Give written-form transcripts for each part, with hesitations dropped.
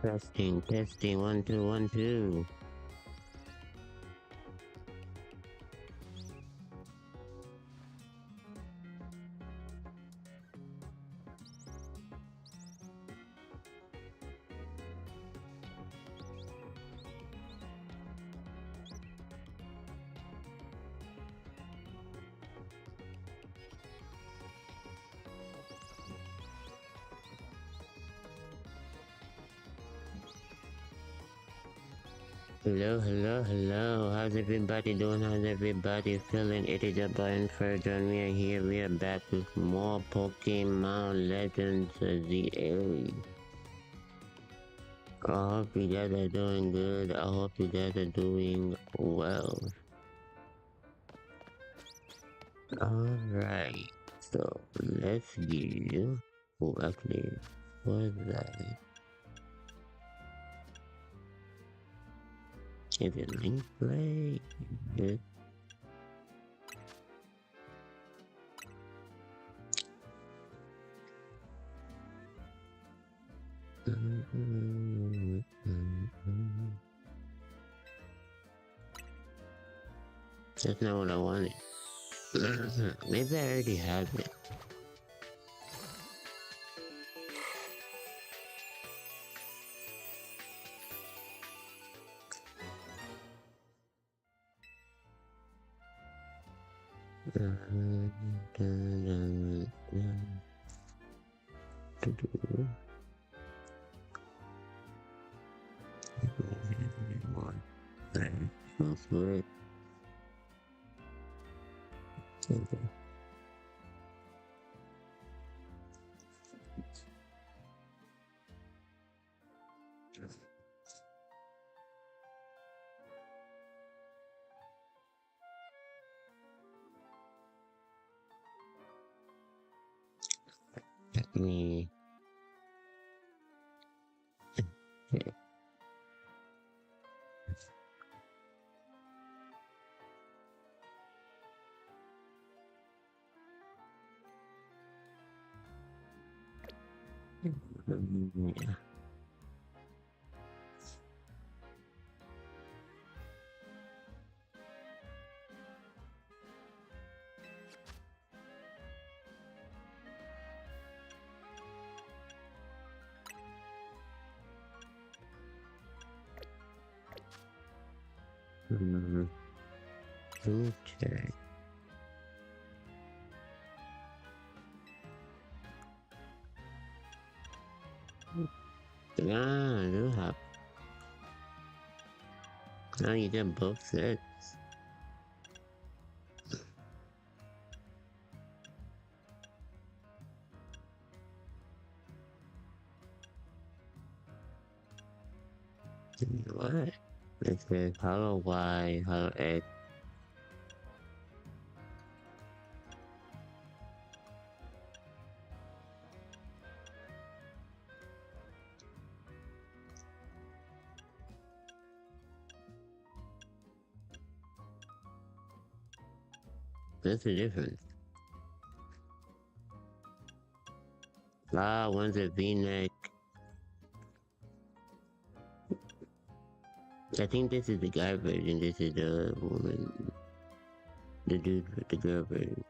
Testing, testing, 1 2 1 2. Hello, hello, hello. How's everybody doing? How's everybody feeling? It is your boy Enferjah, and we are here. We are back with more Pokemon Legends ZA. I hope you guys are doing good. I hope you guys are doing well. Alright, so let's give you. Oh, actually, what is that? Is it link play? Yes. That's not what I wanted. Maybe I already have it. Smells good. Let me. Yeah. Okay. Ah, I do have. Now you get both sets. What? It says Hollow Y, Hollow X. That's the difference. Ah, one's a V-neck. I think this is the guy version, this is the woman. The dude with the girl version.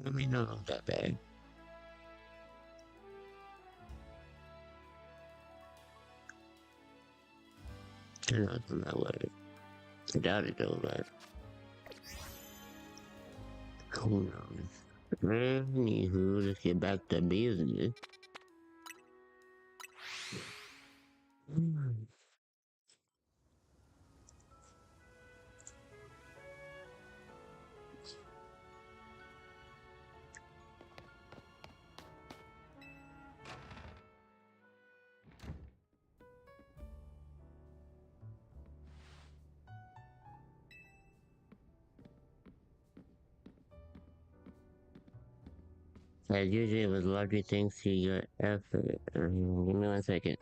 I mean, not that bad. Turn out from that way. I doubt it though, but who knows? Anywho, let's get back to business. As usual, it was largely thanks to your effort. Give me 1 second.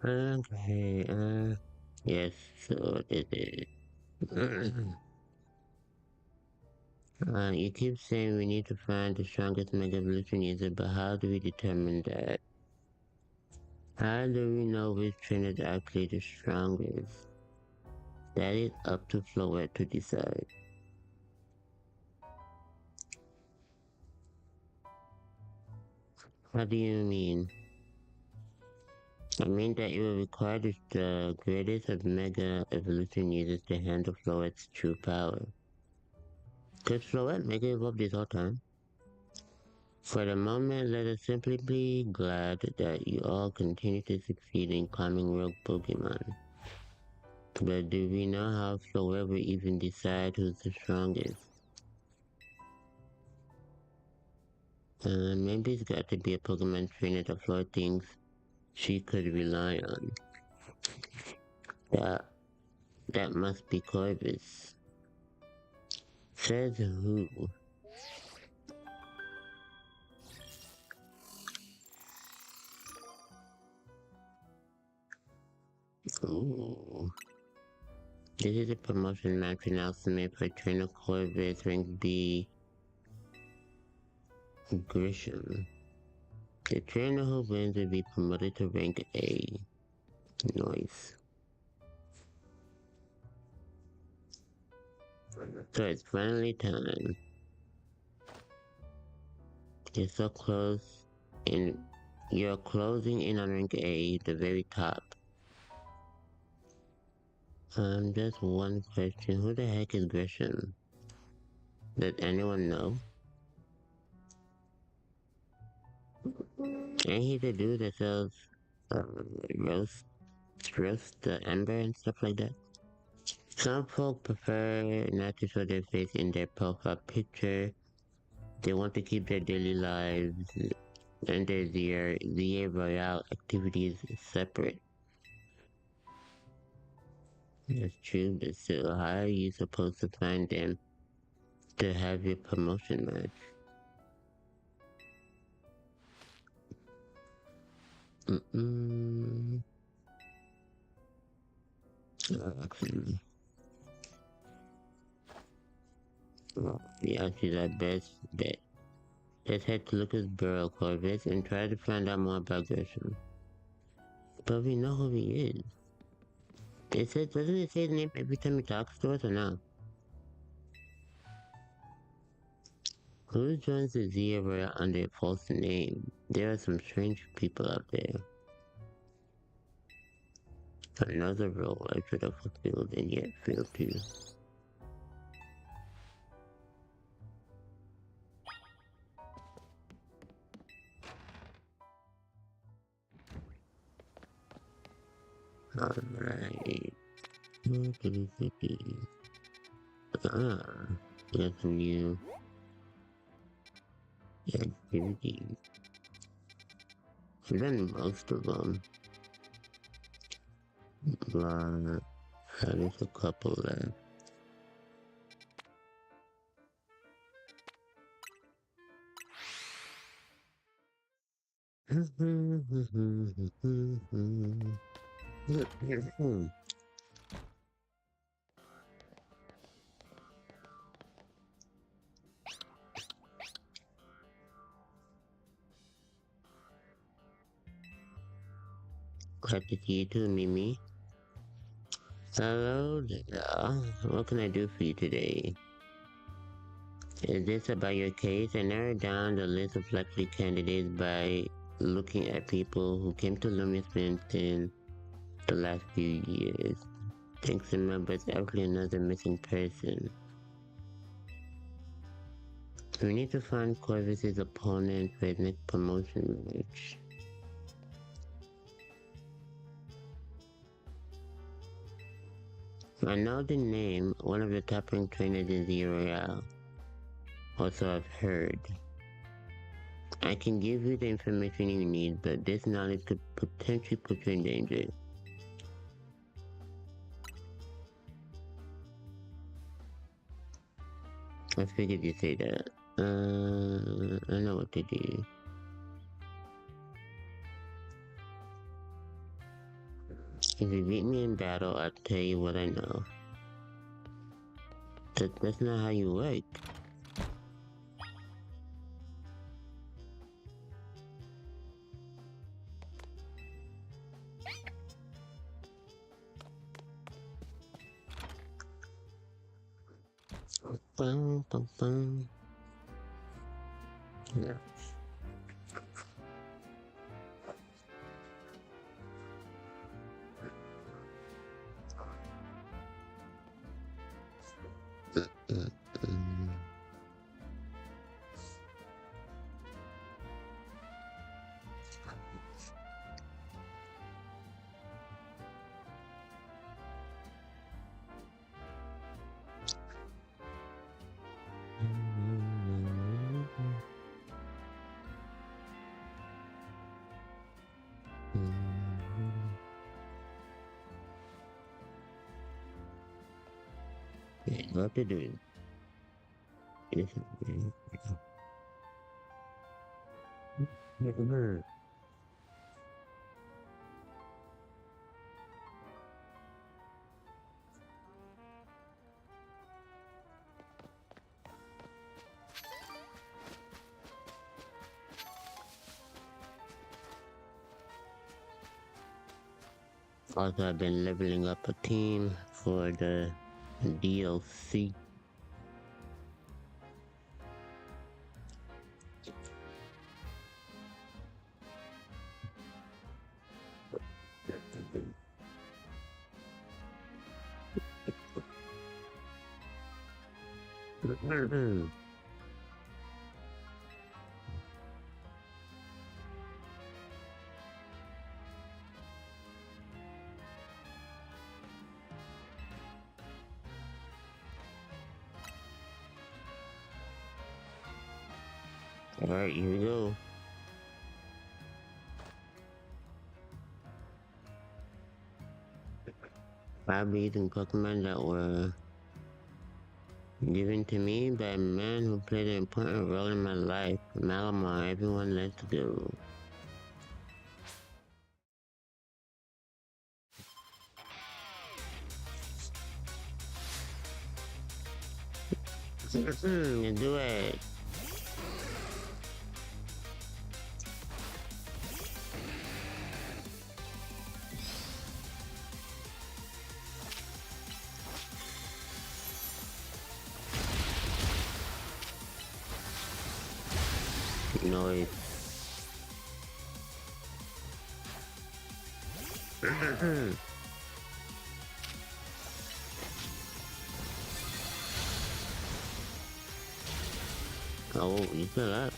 Okay, yes, so it is. You keep saying we need to find the strongest Mega Evolution user, but how do we determine that? How do we know which trainer is actually the strongest? That is up to Floet to decide. What do you mean? I mean that it will require the greatest of Mega Evolution users to handle Floet's true power. Could Floet Mega evolve this whole time? For the moment, let us simply be glad that you all continue to succeed in calming rogue Pokemon. But do we know how Floet will even decide who's the strongest? Maybe it's got to be a Pokemon trainer that Floet thinks she could rely on. That, that must be Corvus. Says who? Ooh. This is a promotion match announcement for Trainer Corvus rank B Grisham. The trainer who wins will be promoted to rank A. Nice. So it's finally time. You're so close, and you're closing in on rank A, the very top. Just one question. Who the heck is Grisham? Does anyone know? Ain't he the dude that sells roast, roast the ember and stuff like that? Some folk prefer not to show their face in their profile picture. They want to keep their daily lives and their Royale activities separate. That's true, but still, how are you supposed to find them to have your promotion match? Mm-mm. Actually, yeah, she's our best bet. Let's head to Lucas Burrow Corvus and try to find out more about Gresham. But we know who he is. Doesn't it say his name every time he talks to us or not? Who joins the Zebra under a false name? There are some strange people out there. Another role I should have fulfilled and yet failed to. Alright. Ah, that's a new activity. I've done most of them, but there's a couple left. Glad to see you too, Mimi. Hello there. What can I do for you today? Is this about your case? I narrowed down the list of likely candidates by looking at people who came to Lumious in the last few years. Thanks to remember it's actually another missing person. We need to find Corvus' opponent for his next promotion match. I know the name, one of the top ranked trainers in the Royale. Also, I've heard. I can give you the information you need, but this knowledge could potentially put you in danger. I figured you'd say that. I know what to do. If you beat me in battle, I'll tell you what I know. That's not how you work. Bum, bum, bum. Yeah. What to do? Also, I've been leveling up a team for the DLC. Alright, here we go. Five and Pokemon that were given to me by a man who played an important role in my life. Malamar, everyone, let's go. Do it. Noise. Oh, you still up.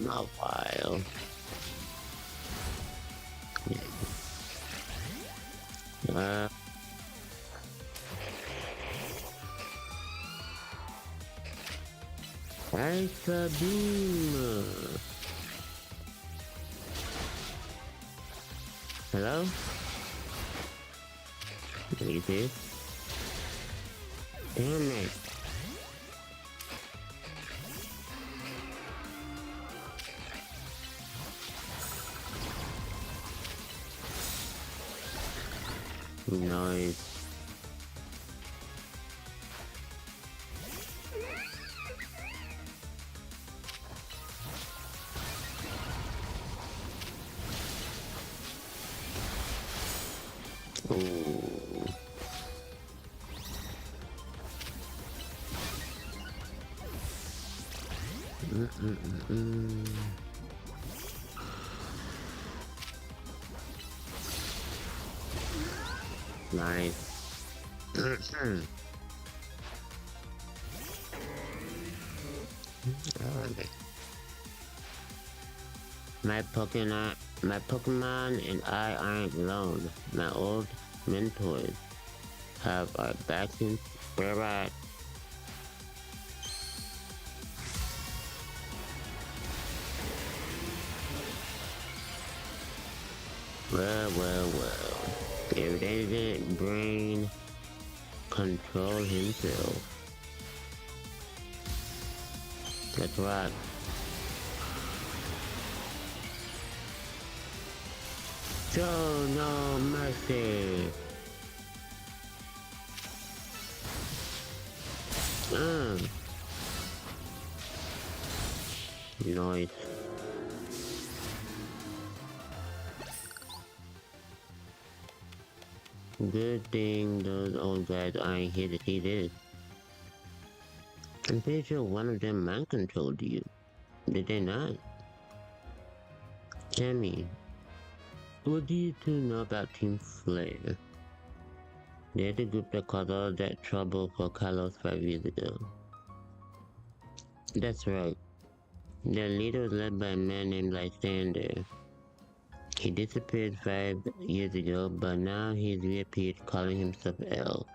A while. Ice beam. Hello? You this? Damn it. Nice. Ooh. Nice. My Pokemon and I aren't alone. My old mentors have our backs in back. Well. If they didn't brain control himself. Let's rock. Show no mercy. Noise. Good thing those old guys aren't here to see this. I'm pretty sure one of them mind controlled you. Did they not? Tell me, what do you two know about Team Flare? They're the group that caused all that trouble for Carlos 5 years ago. That's right. Their leader was led by a man named Lysander. He disappeared 5 years ago, but now he's reappeared calling himself L.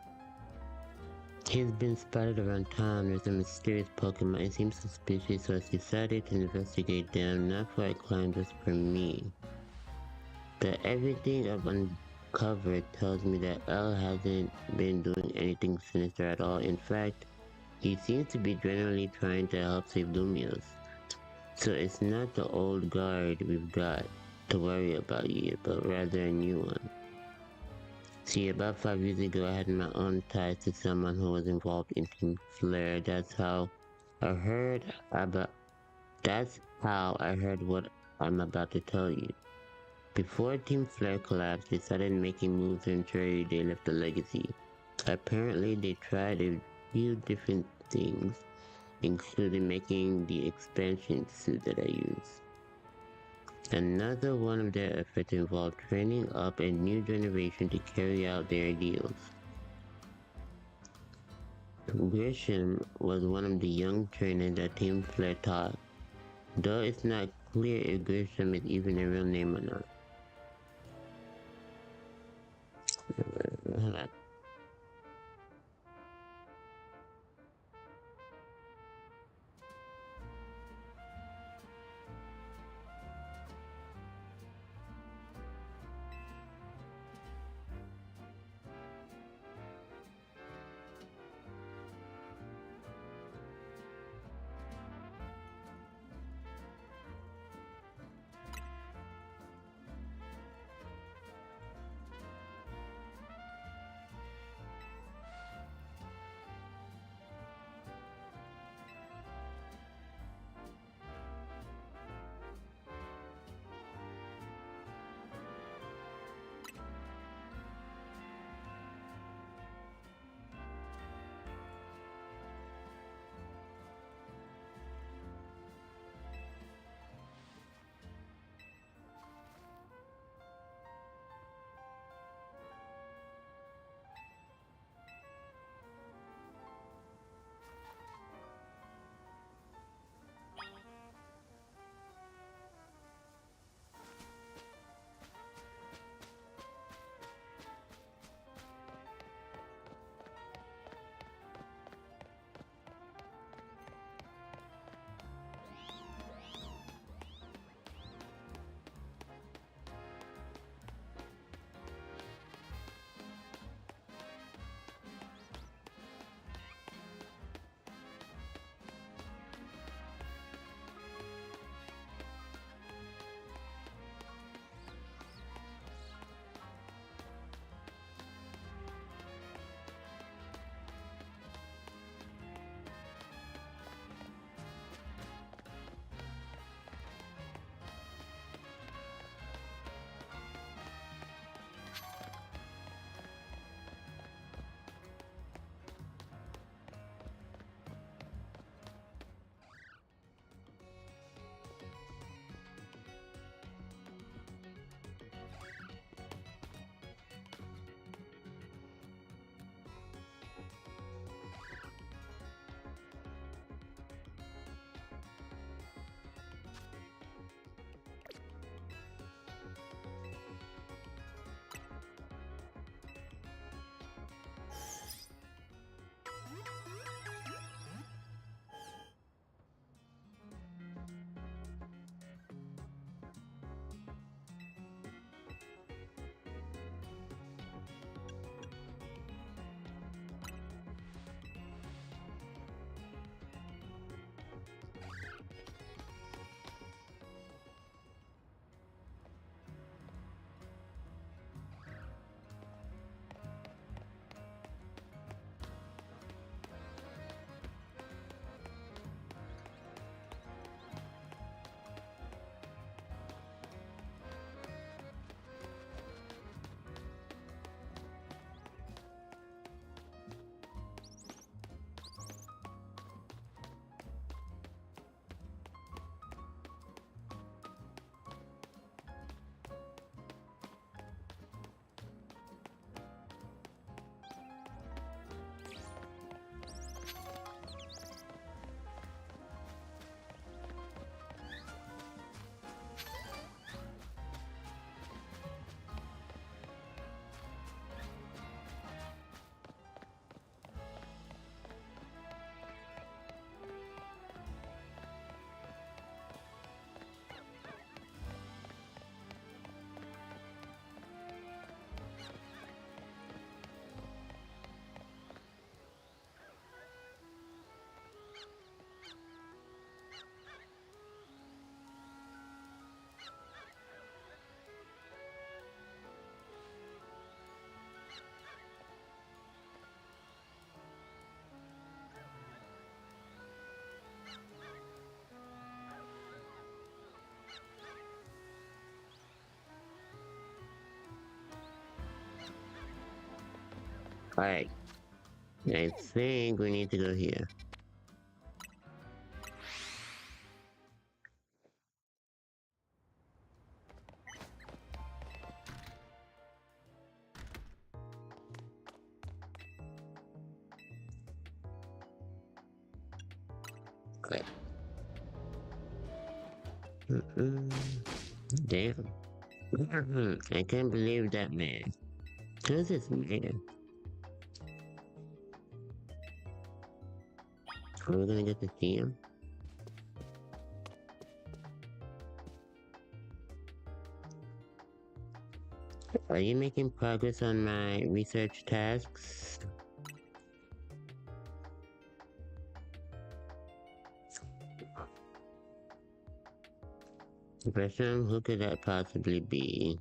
He's been spotted around town with a mysterious Pokemon. It seems suspicious, so I decided to investigate them, not for a climb, just for me. But everything I've uncovered tells me that L hasn't been doing anything sinister at all. In fact, he seems to be genuinely trying to help save Lumios. So it's not the old guard we've got to worry about yet, but rather a new one. See, about 5 years ago, I had my own ties to someone who was involved in Team Flare. That's how I heard what I'm about to tell you. Before Team Flare collapsed, they started making moves to ensure they left a legacy. Apparently, they tried a few different things, including making the expansion suit that I use. Another one of their efforts involved training up a new generation to carry out their ideals. Grisham was one of the young trainers that Team Flare taught, though it's not clear if Grisham is even a real name or not. Alright, I think we need to go here. Okay. Damn. I can't believe that man. Who's this man? Are we gonna get to see him? Are you making progress on my research tasks? Person, who could that possibly be?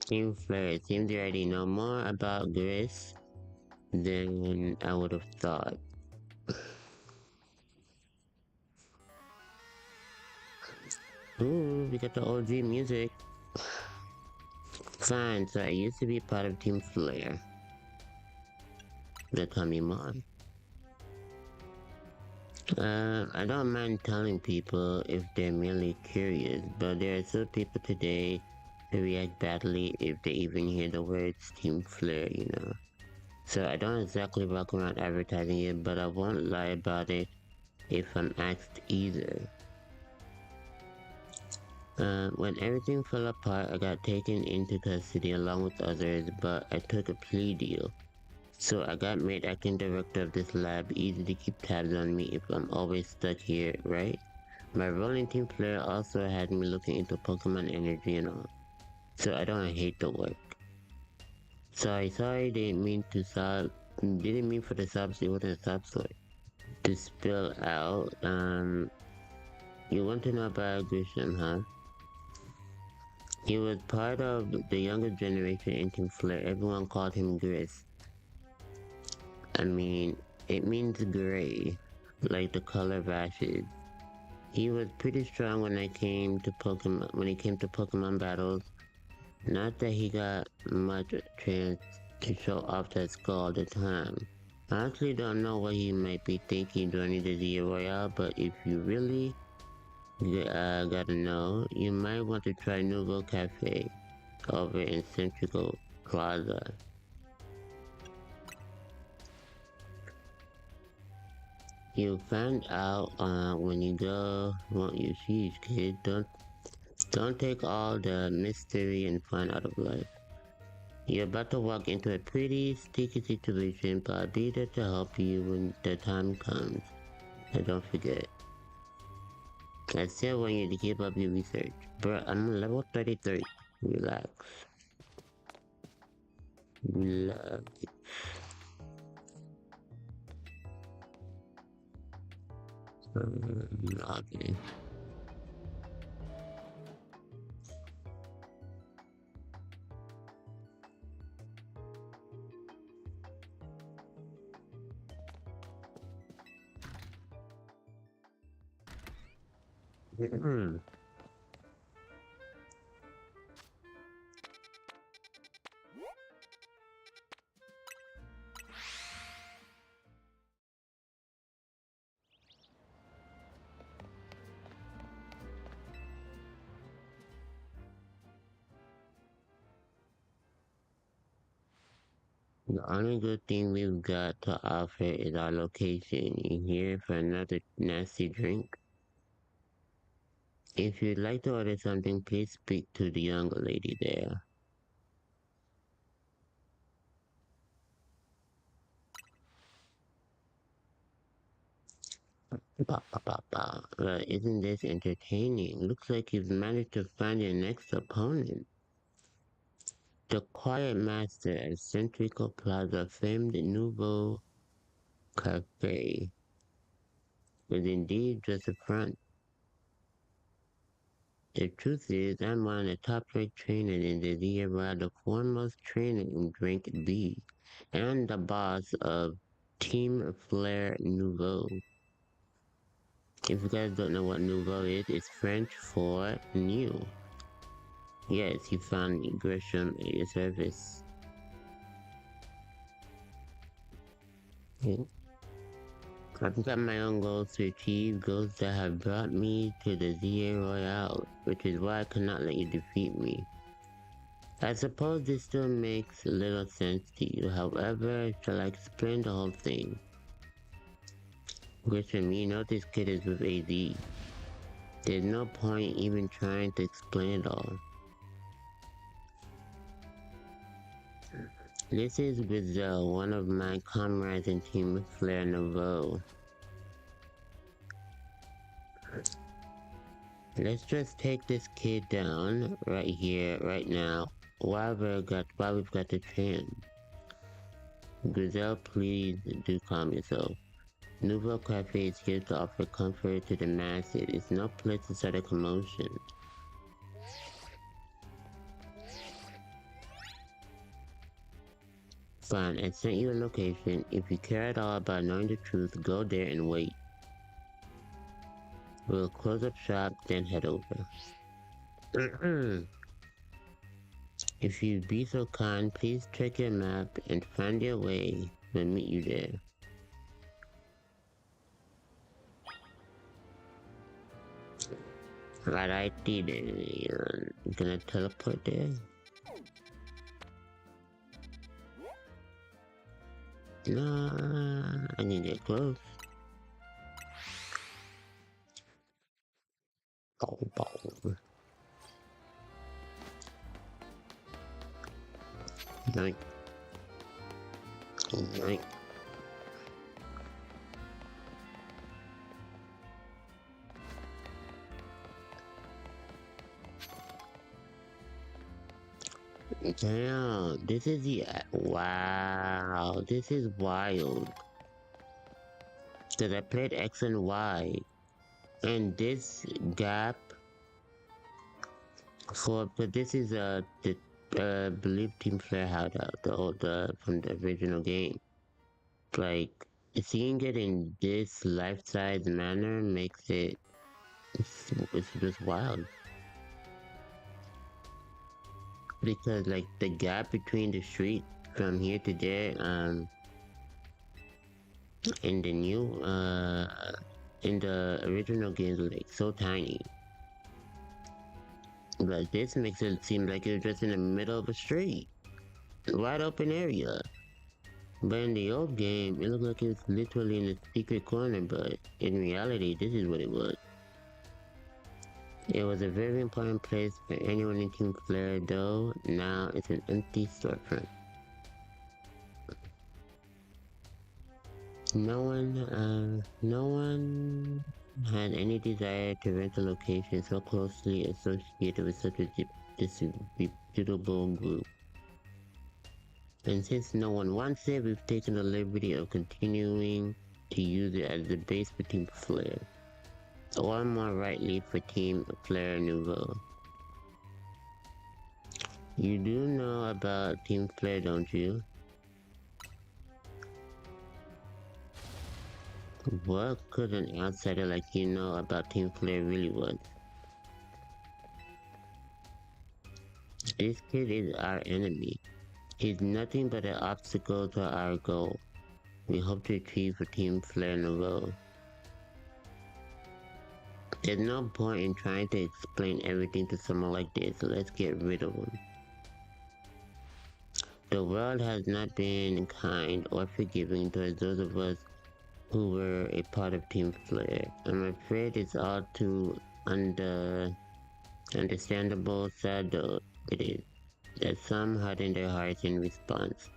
Team Flare, it seems you already know more about Gris than I would have thought. Ooh, we got the OG music. Fine, so I used to be part of Team Flare. Now tell me more. I don't mind telling people if they're merely curious, but there are still people today who react badly if they even hear the words Team Flare, you know. So I don't exactly walk around advertising it, but I won't lie about it if I'm asked either. When everything fell apart, I got taken into custody along with others, but I took a plea deal. So I got made acting director of this lab, easy to keep tabs on me if I'm always stuck here, right? My role in Team Flare also had me looking into Pokemon energy and all, so I don't hate the work. Sorry, didn't mean for the subs, it wasn't a sub story. To spill out, you want to know about Grisham, huh? He was part of the younger generation in Team Flare, everyone called him Gris. I mean, it means gray, like the color of ashes. He was pretty strong when it came to Pokemon battles. Not that he got much chance to show off that skull all the time. I honestly don't know what he might be thinking during the Zia Royale, but if you really gotta know, you might want to try Nouveau Cafe over in Centrical Plaza. You'll find out when you go, won't you? Sheesh, kid, don't take all the mystery and fun out of life. You're about to walk into a pretty sticky situation, but I'll be there to help you when the time comes. And don't forget, I still want you to keep up your research. Bro, I'm on level 33. Relax. Relax. Okay. The only good thing we've got to offer is our location. You here for another nasty drink? If you'd like to order something, please speak to the young lady there. Isn't this entertaining? Looks like you've managed to find your next opponent. The Quiet Master at Centrical Plaza famed Nouveau Cafe was indeed just a front. The truth is, I'm one of the top-ranked trainers in the era, the foremost trainer in Drink B, and the boss of Team Flare Nouveau. If you guys don't know what Nouveau is, it's French for new. Yes, you found me, Gresham, at your service. Yeah. I've got my own goals to achieve, goals that have brought me to the ZA Royale, which is why I cannot let you defeat me. I suppose this still makes little sense to you, however, shall I explain the whole thing? Gresham, you know this kid is with AD. There's no point even trying to explain it all. This is Gazelle, one of my comrades in Team Flare Nouveau. Let's just take this kid down right here, right now, while we've got the chance. Gazelle, please do calm yourself. Nouveau Cafe is here to offer comfort to the masses. It's no place to start a commotion. Fine, I sent you a location. If you care at all about knowing the truth, go there and wait. We'll close up shop, then head over. If you'd be so kind, please check your map and find your way. We'll meet you there. Right, I did it. You're gonna teleport there? No, I need to get close. Oh. Yoink. Yoink. Damn, this is the wow, this is wild. Cause I played X and Y, and this gap but this is the believe Team Flare hideout, the old from the original game. Like seeing it in this life-size manner makes it's just wild. Because like the gap between the street from here to there, in the new in the original games was like so tiny. But this makes it seem like you're just in the middle of a street. Wide open area. But in the old game, it looked like it was literally in a secret corner, but in reality, this is what it was. It was a very important place for anyone in Team Flare, though now it's an empty storefront. No one had any desire to rent a location so closely associated with such a disreputable group. And since no one wants it, we've taken the liberty of continuing to use it as the base for Team Flare. Or more rightly for Team Flare Nouveau. You do know about Team Flare, don't you? What could an outsider like you know about Team Flare really was? This kid is our enemy. He's nothing but an obstacle to our goal. We hope to achieve for Team Flare Nouveau. There's no point in trying to explain everything to someone like this, so let's get rid of him. The world has not been kind or forgiving towards those of us who were a part of Team Flare. I'm afraid it's all too understandable, sad though it is, that some harden their hearts in response,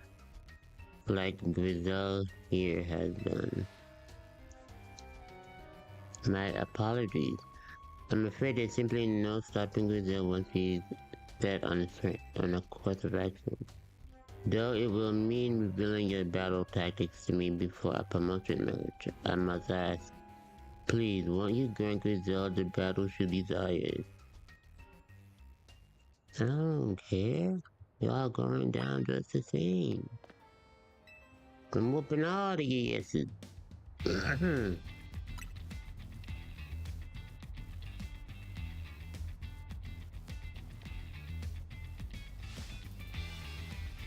like Grizel here has done. My apologies. I'm afraid there's simply no stopping Grizel once he's set on a course of action. Though it will mean revealing your battle tactics to me before a promotion match, I must ask, please, won't you grant Grizel the battle she desires? I don't care. Y'all going down just the same. I'm whooping all the yeses.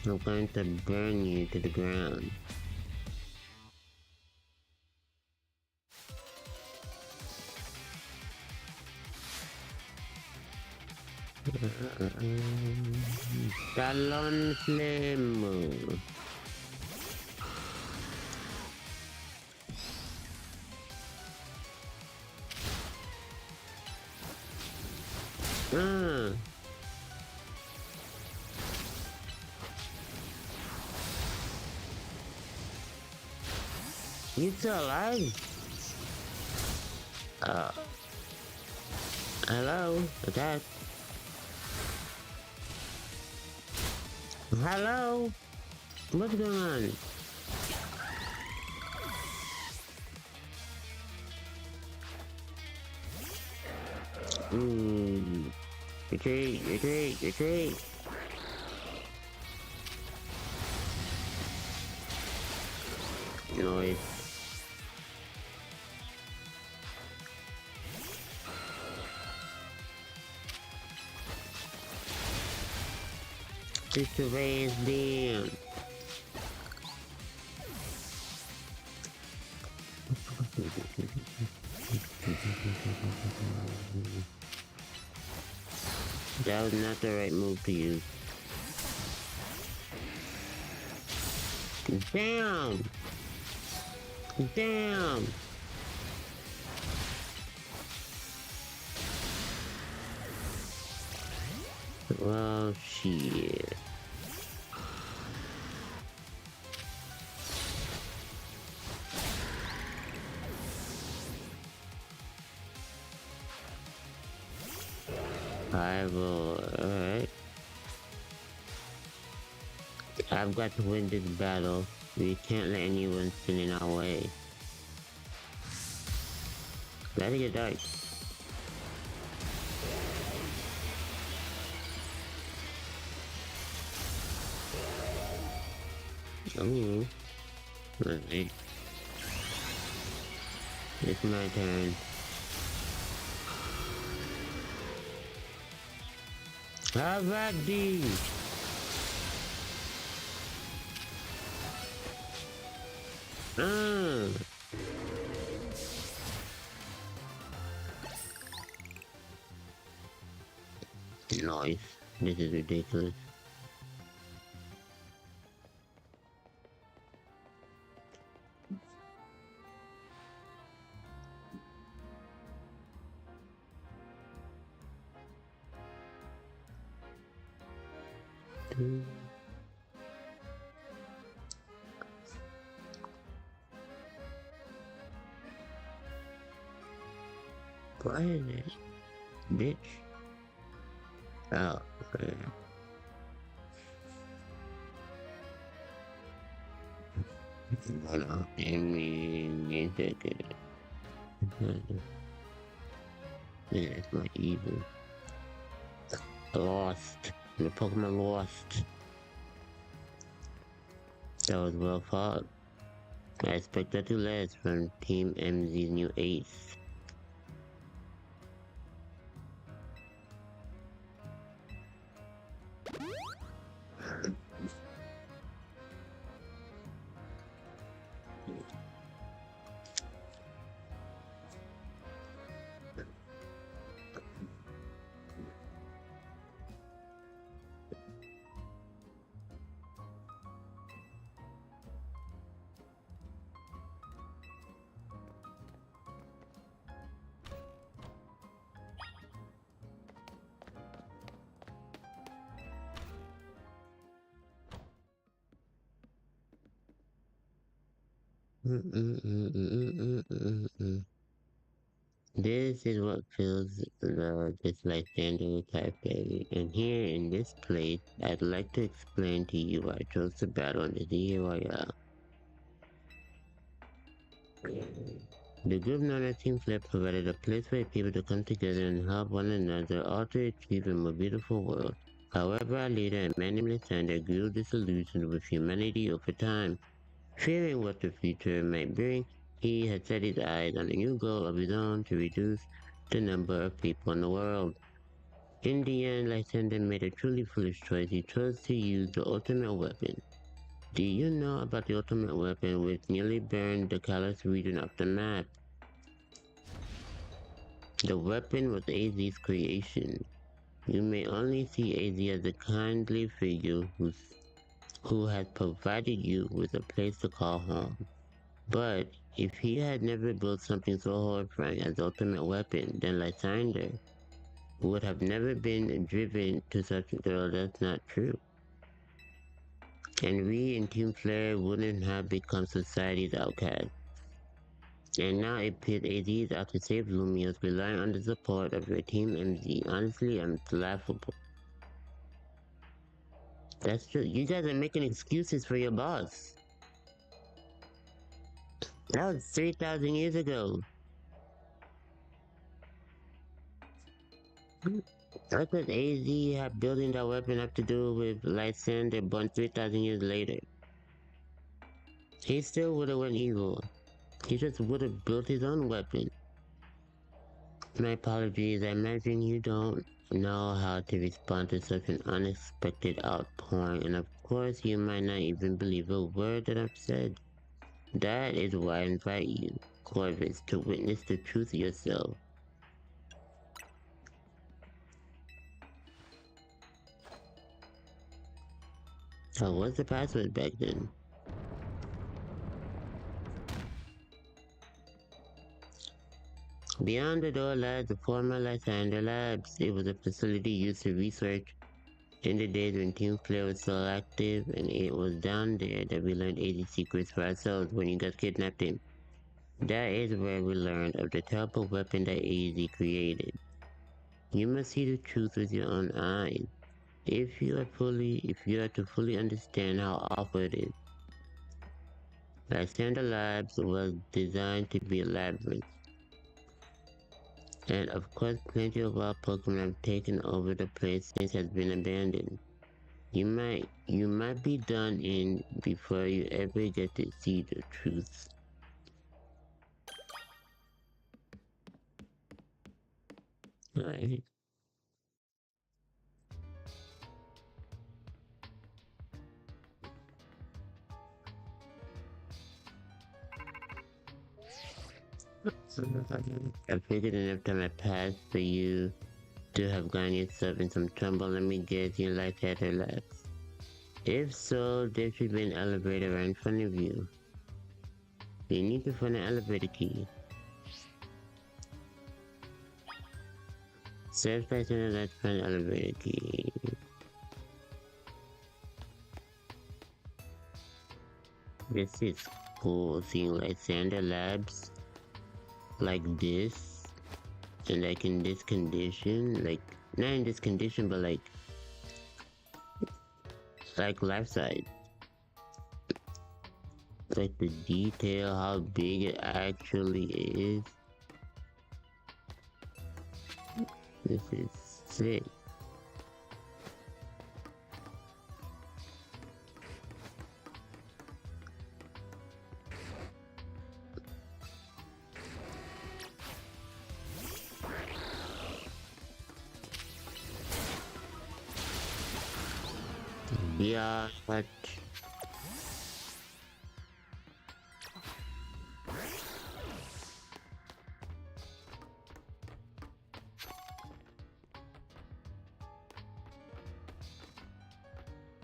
I'm going to burn you to the ground. Talon Flame. Ah, you still alive? Uh, hello? Attack. Hello? What's going on? Mm. Retreat, retreat, retreat. Noise. Sister Ray's down. That was not the right move to use. Damn! Damn! Well, shit. I will. Alright. I've got to win this battle. We can't let anyone stand in our way. Let it get dark. Ooh. Alright. It's my turn. Alrighty! Ah! Noise. This is ridiculous. What is it? Bitch? Oh, okay. Hold on. Give me a second. Yeah, it's not evil. Lost. The Pokemon lost. That was well fought. I expect that to last from Team MZ's new ace. This is what fills this Lysander type day, and here in this place, I'd like to explain to you why I chose to battle in the DIY. The group known as Team Flip provided a place for people to come together and help one another all to achieve a more beautiful world. However, our leader and man named Lysander grew disillusioned with humanity over time. Fearing what the future might bring, he had set his eyes on a new goal of his own to reduce the number of people in the world. In the end, Lysander made a truly foolish choice. He chose to use the ultimate weapon. Do you know about the ultimate weapon which nearly burned the Kalos region of the map? The weapon was AZ's creation. You may only see AZ as a kindly figure who has provided you with a place to call home. But if he had never built something so horrifying as the ultimate weapon, then Lysander would have never been driven to such a thrill. That's not true. And we in Team Flare wouldn't have become society's outcast. And now it pits AZ is out to save Lumios, relying on the support of your Team MZ. Honestly, it's laughable. That's true. You guys are making excuses for your boss. That was 3,000 years ago. What does AZ have building that weapon have to do with Lysander born 3,000 years later? He still would've went evil. He just would've built his own weapon. My apologies, I imagine you don't know how to respond to such an unexpected outpouring, and of course you might not even believe a word that I've said. That is why I invite you, Corvus, to witness the truth yourself. Oh, what's the password back then? Beyond the door lies the former Lysander Labs. It was a facility used to research in the days when Team Flare was still active, and it was down there that we learned AZ secrets for ourselves when you guys kidnapped him. That is where we learned of the terrible weapon that AZ created. You must see the truth with your own eyes. If you are to fully understand how awful it is. Lysander Labs was designed to be a labyrinth. And of course plenty of our Pokemon have taken over the place since it has been abandoned. You might be done in before you ever get to see the truth. Right. I figured enough time had passed for you to have gotten yourself in some trouble. Let me guess, you like that labs. If so, there should be an elevator right in front of you. You need to find an elevator key. Search by center, let's find an elevator key. This is cool, seeing Lysander Labs like this, and like in this condition, like not in this condition, but like life size. Like the detail, how big it actually is. This is sick. Yeah, but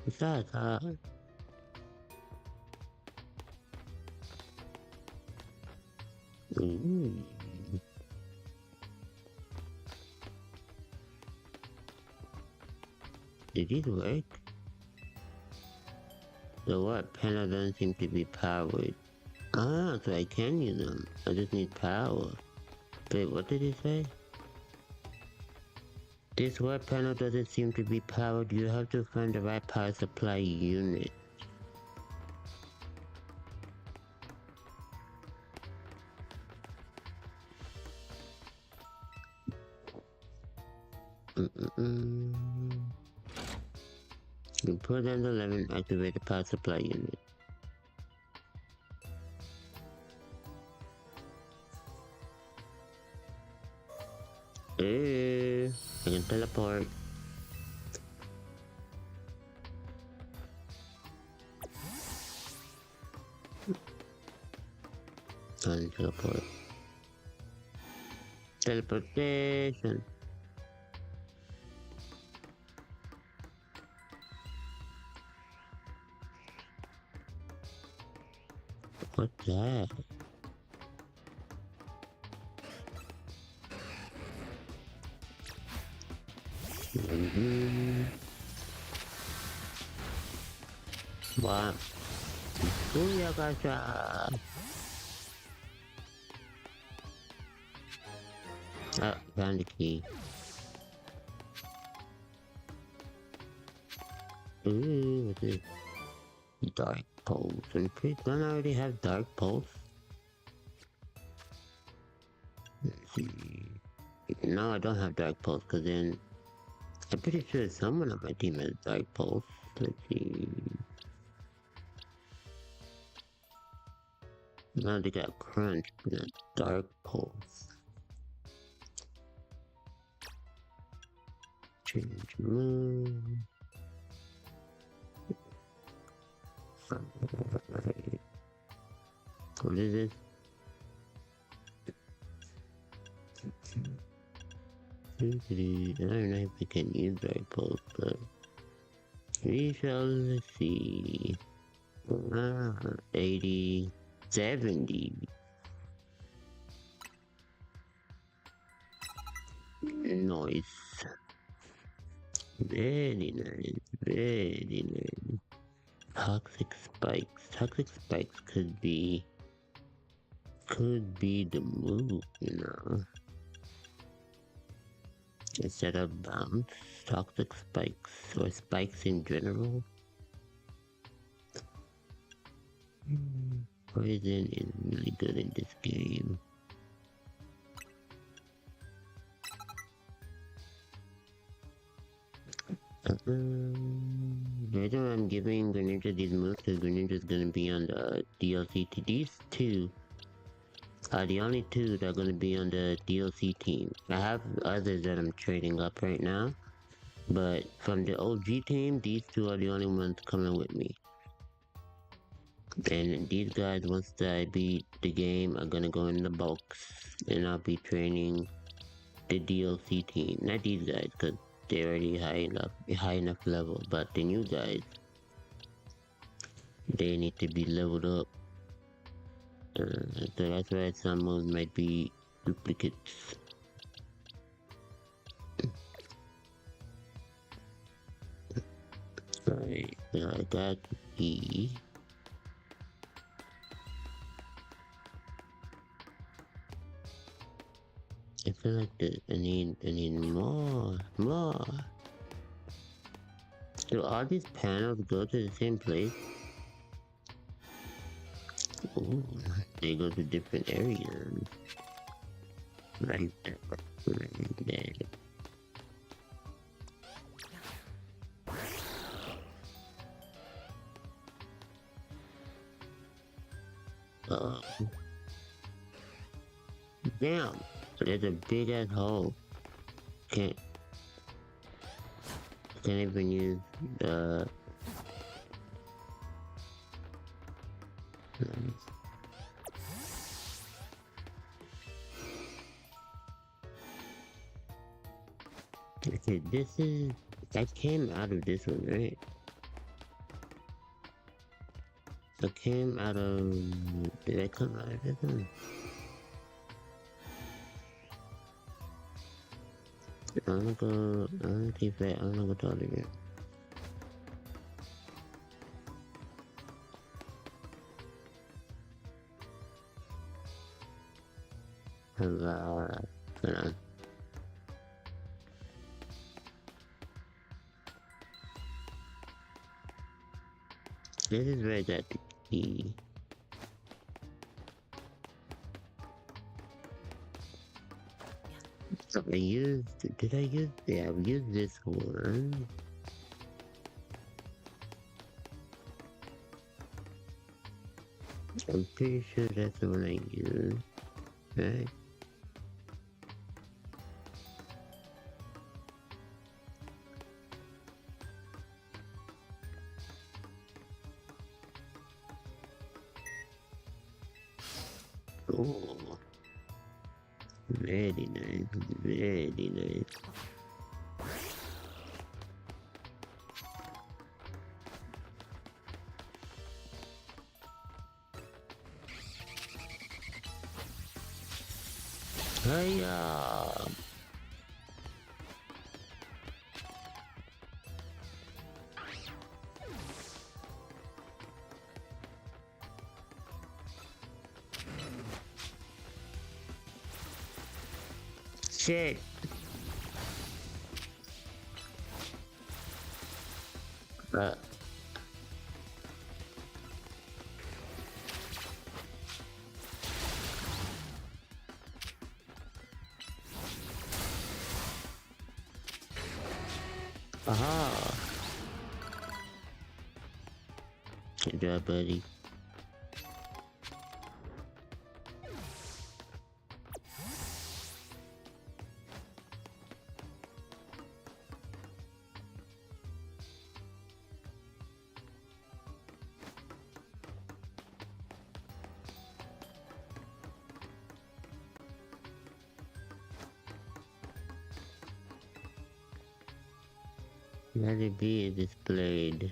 besides, ooh. Did it work? The what panel doesn't seem to be powered. Ah, so I can use them. I just need power. Wait, what did it say? This web panel doesn't seem to be powered. You have to find the right power supply unit. You put down the lever and activate the power supply unit. I can teleport. And teleport. Teleportation. What's that? Wow. Booyakasha! Ah, found the key. Ooh, what's this? Dark Pulse. And please, don't I already have Dark Pulse? Let's see. No, I don't have Dark Pulse, because then I'm pretty sure someone on my team has Dark Pulse. Let's see. Now they got Crunch, but not Dark Pulse. Change move. What is this? I don't know if we can use Dark Pulse, but we shall see. 80, 70. Nice. Very nice, very nice. Toxic spikes. Toxic spikes could be the move, you know. Instead of bounce, toxic spikes, or spikes in general. Poison is really good in this game. The reason why I'm giving Greninja these moves because Greninja's gonna be on the DLC. These two are the only two that are gonna be on the DLC team. I have others that I'm trading up right now, but from the OG team, these two are the only ones coming with me. And these guys, once I beat the game, are gonna go in the box, and I'll be training the DLC team. Not these guys, cause they're already high enough level. But the new guys, they need to be leveled up. So that's why some moves might be duplicates. Right, so I got E. I feel like I need more. Do all these panels go to the same place? Ooh, they go to different areas. Right there, right there. Damn, there's a big ass hole. Can't even use the. Okay, this is. I came out of this one, right? I came out of. Did I come out of this one? I'm gonna keep that. I'm gonna go talk again. Hello. Hold on. This is where I got the key. So I used, did I use, yeah, I've used this one. I'm pretty sure that's the one I used, right? Oh, very nice, very nice. Hiya! Shit! Uh, aha! Good job, buddy. Let it be displayed.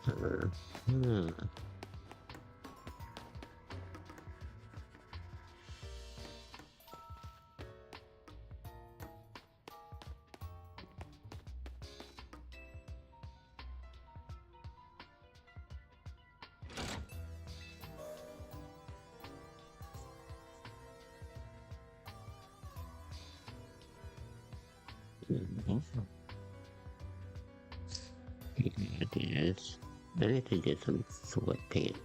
Huh. Yes. I need to get some sweatpants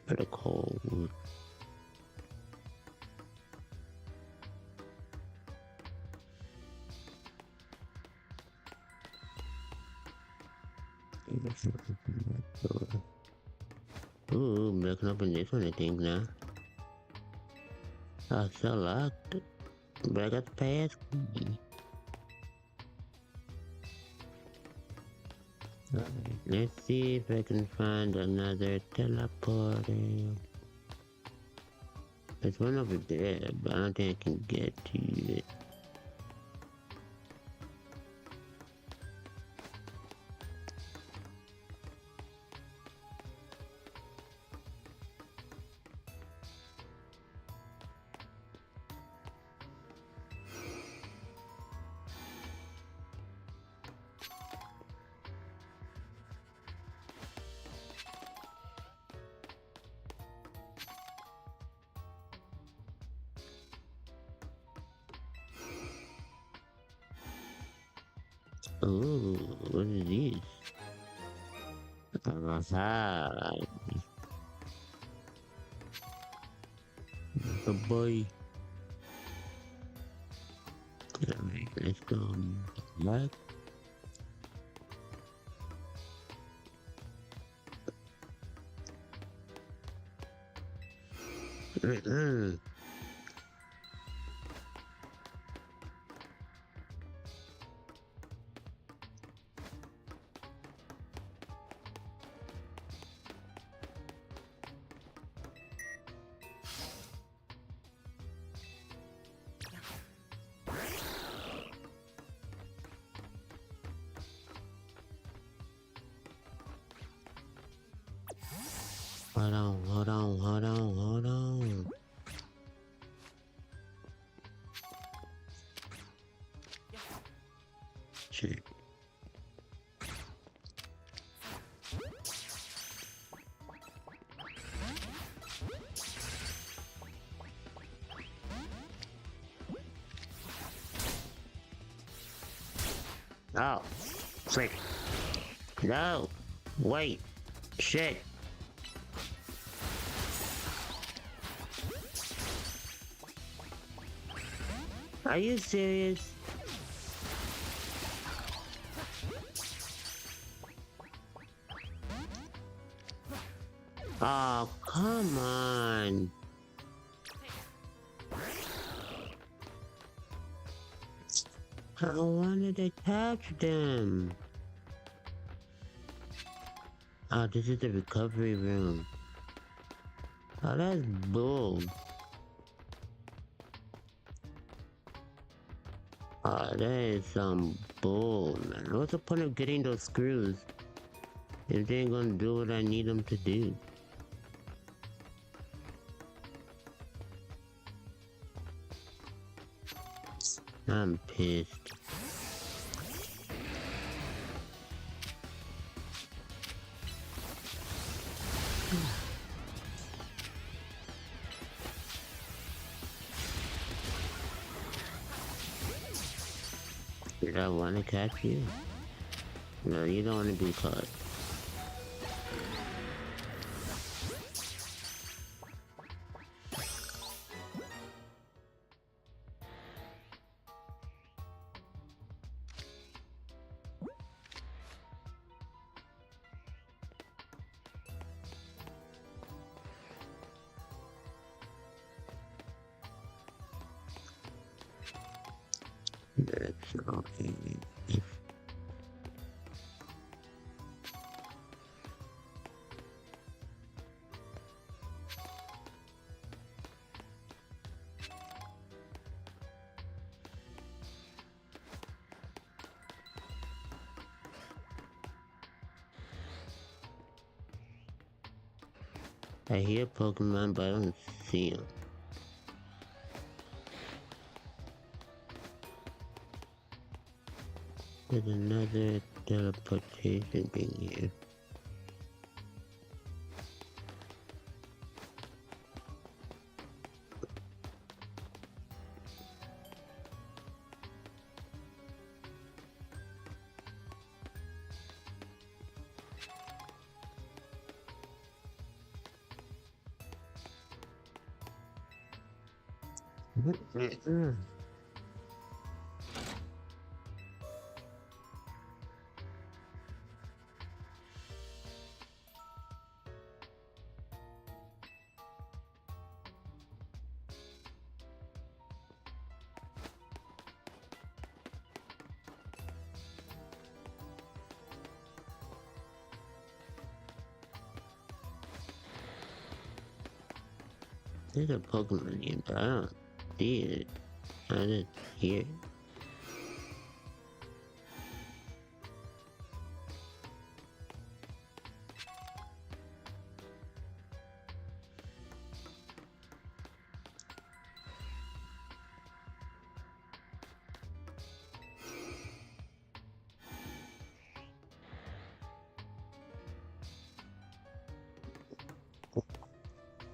for the cold. Ooh, I'm looking up in this one, I think now. Oh, so locked. But I got the pass key. Alright, let's see if I can find another teleporter. There's one over there, but I don't think I can get to it. Oh, what is this? Aha! A boy. Alright, let's go back. Hold on, hold on, hold on, hold on. Shit. Oh, frick. No, wait, shit. Are you serious? Oh, come on. I wanted to catch them. Oh, this is the recovery room. Oh, that's bull. Oh, that is some bull, man. What's the point of getting those screws if they ain't gonna do what I need them to do? I'm pissed. Did I want to catch you? No, you don't want to be caught. That's okay. I hear Pokemon, but I don't see them. There's another teleportation thing here. There's a Pokemon here, but I don't see it. I just hear it.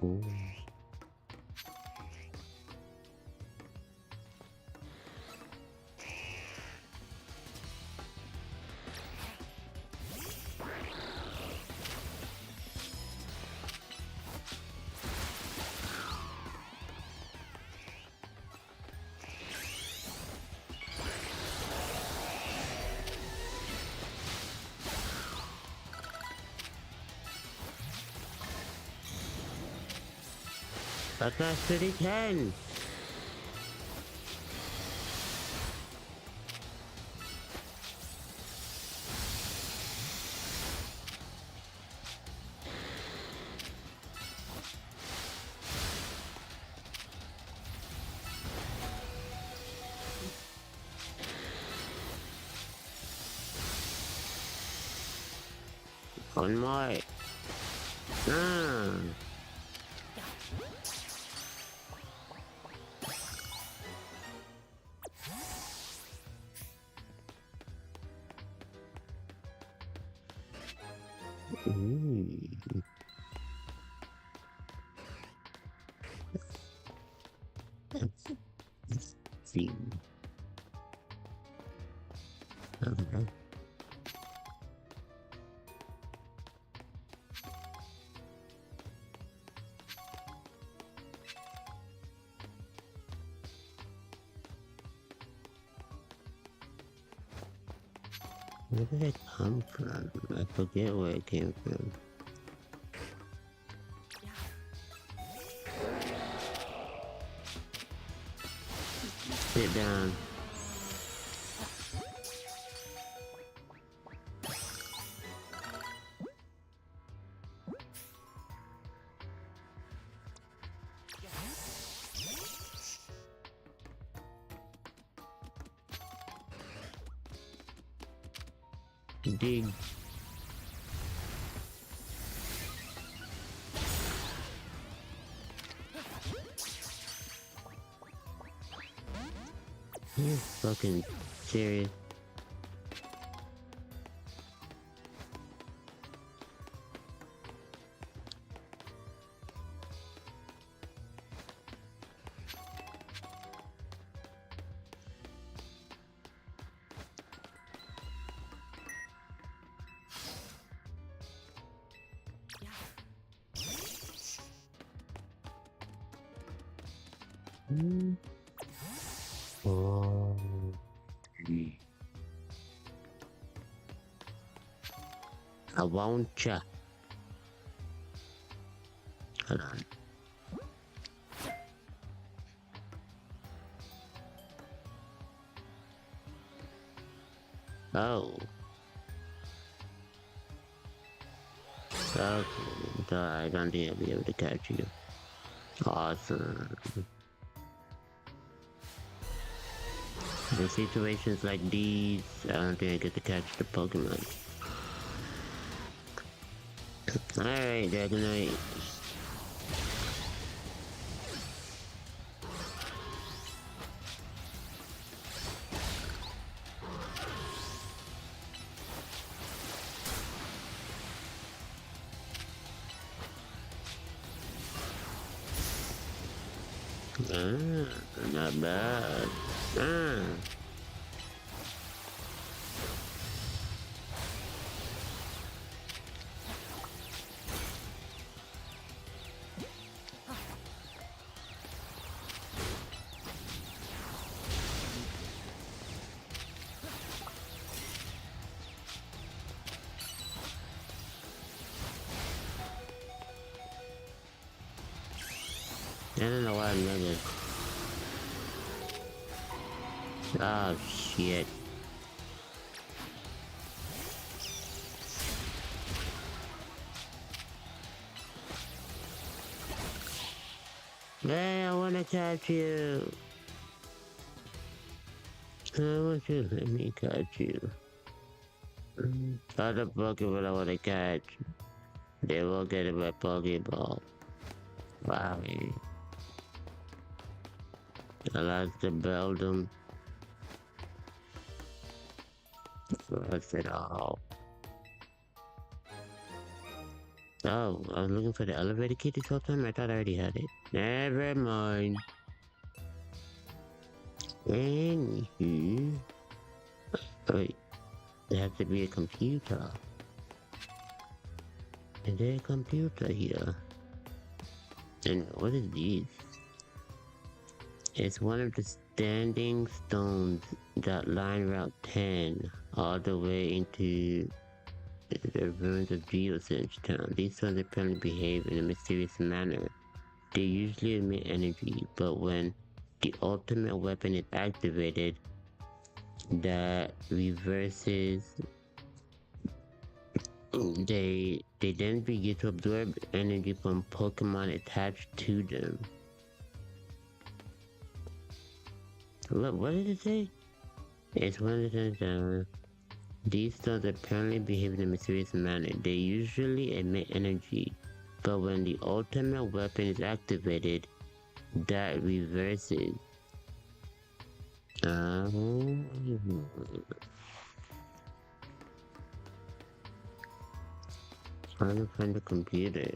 Ooh. But that's City 10! One more! Ah! Ooh. See. Okay. Where did it come from? I forget where it came from. Sit down. Dig. You fucking serious? Oh. I won't ya. Hold on. Oh. Okay. So I don't think I'll be able to catch you. Awesome. In situations like these, I don't think I get to catch the Pokemon. Alright, Dragonite. Not bad. I don't know why I'm never. Oh shit. Hey, I wanna catch you. I want you to let me catch you. Other Pokemon I wanna catch. They will get in my Pokeball. Wow. I like to build them. First it all. Oh, I was looking for the elevator key this whole time? I thought I already had it. Never mind. Anywho. Wait, there has to be a computer. Is there a computer here? And what is this? It's one of the standing stones that line Route 10 all the way into the ruins of Geosense Town. These stones apparently behave in a mysterious manner. They usually emit energy, but when the ultimate weapon is activated, that reverses. They then begin to absorb energy from Pokemon attached to them. What did it say? It's one of the these stones apparently behave in a mysterious manner. They usually emit energy, but when the ultimate weapon is activated, that reverses. Trying to find the computer.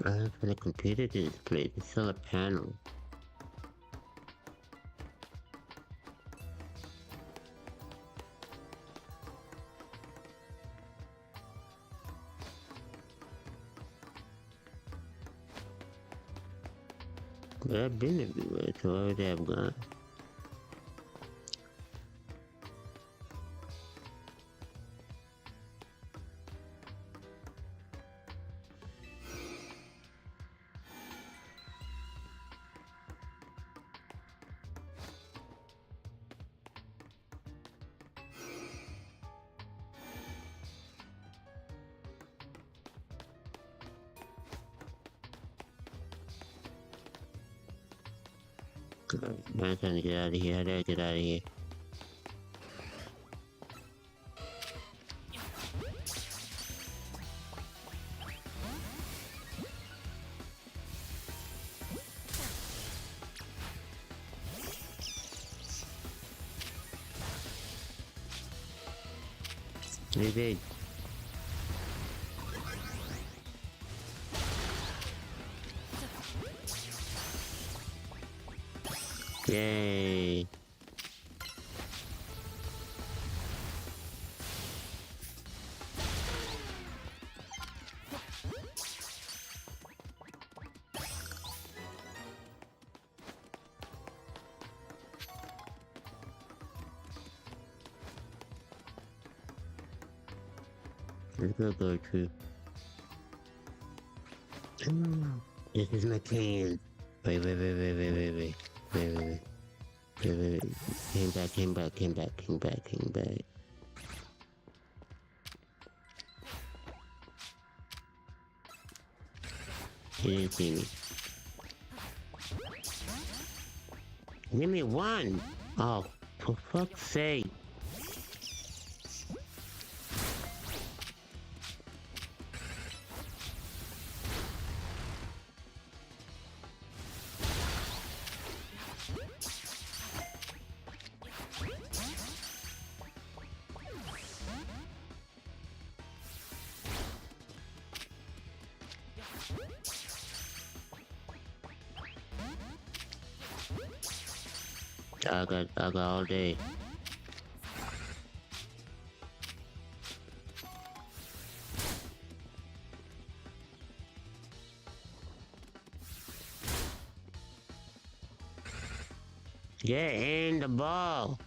I have a computer to display. It's still a panel. But I've been everywhere, so why would I have gone? I'm trying to get out of here. How do I get out of here? We did. Yay. Let's go Thru. This is my chance. Wait. Came back. He didn't see me. Give me one! Oh, for fuck's sake. I got all day. Get in the ball.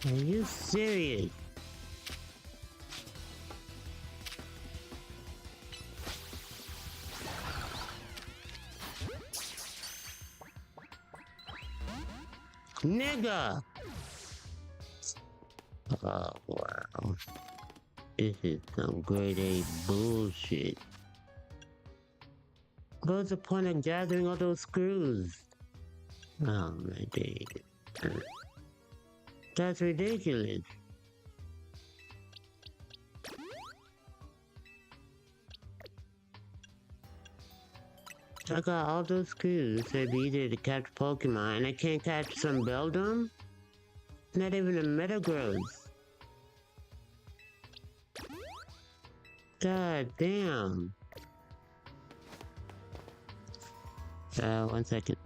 Are you serious? Nigga! Oh, wow. This is some grade A bullshit. What's the point of gathering all those screws? Oh my days. That's ridiculous. I got all those screws to be easier to catch Pokemon, and I can't catch some Beldum? Not even a Metagross. God damn. 1 second.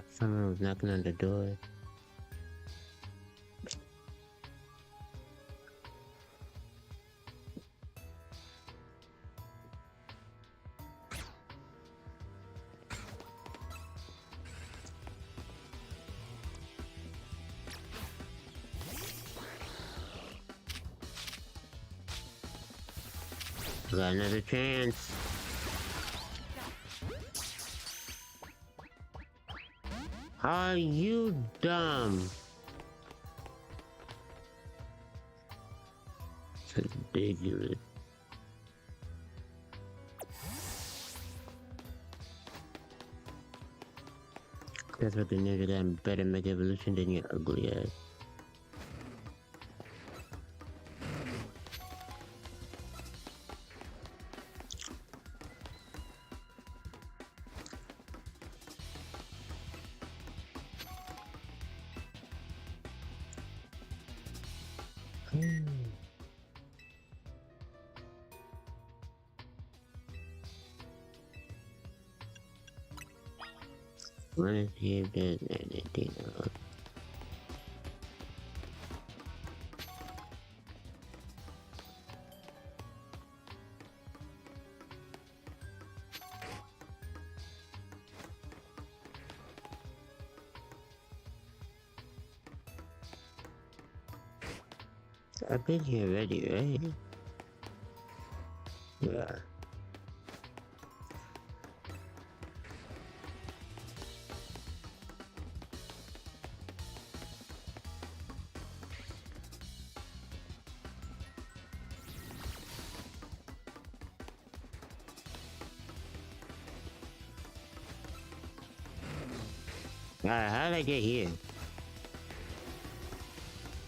Someone was knocking on the door. Got another chance. Are you dumb? Ridiculous. That's what the ninja got better Mega Evolution than your ugly ass. Wanna see if there's anything else. I've been here already, right? Yeah. Alright, how did I get here?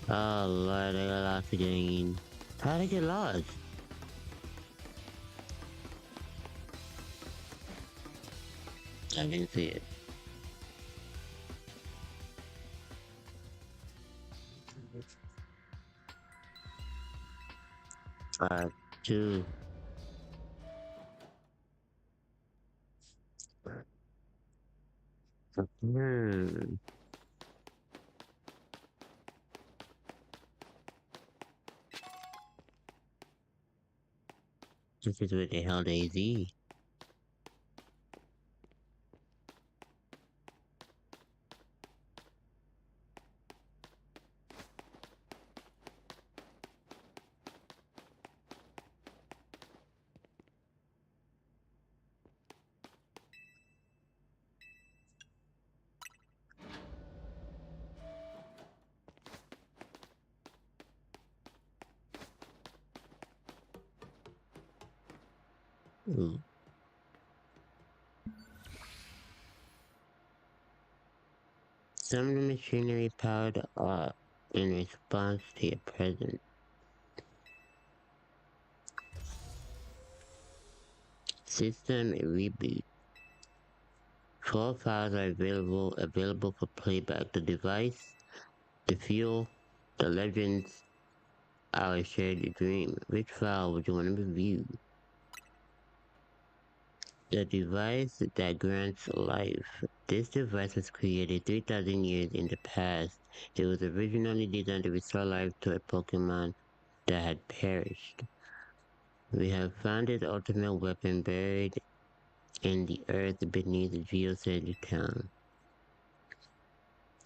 Oh lord, I got lost again. How did I get lost? I didn't see it. Two. Hmm. This is what the hell they see. Ooh. Some of the machinery powered up in response to your presence. System reboot. 12 files are available for playback. The device, the fuel, the legends, our shared dream. Which file would you want to review? The device that grants life. This device was created 3,000 years in the past. It was originally designed to restore life to a Pokemon that had perished. We have found its ultimate weapon buried in the earth beneath Geocentric Town.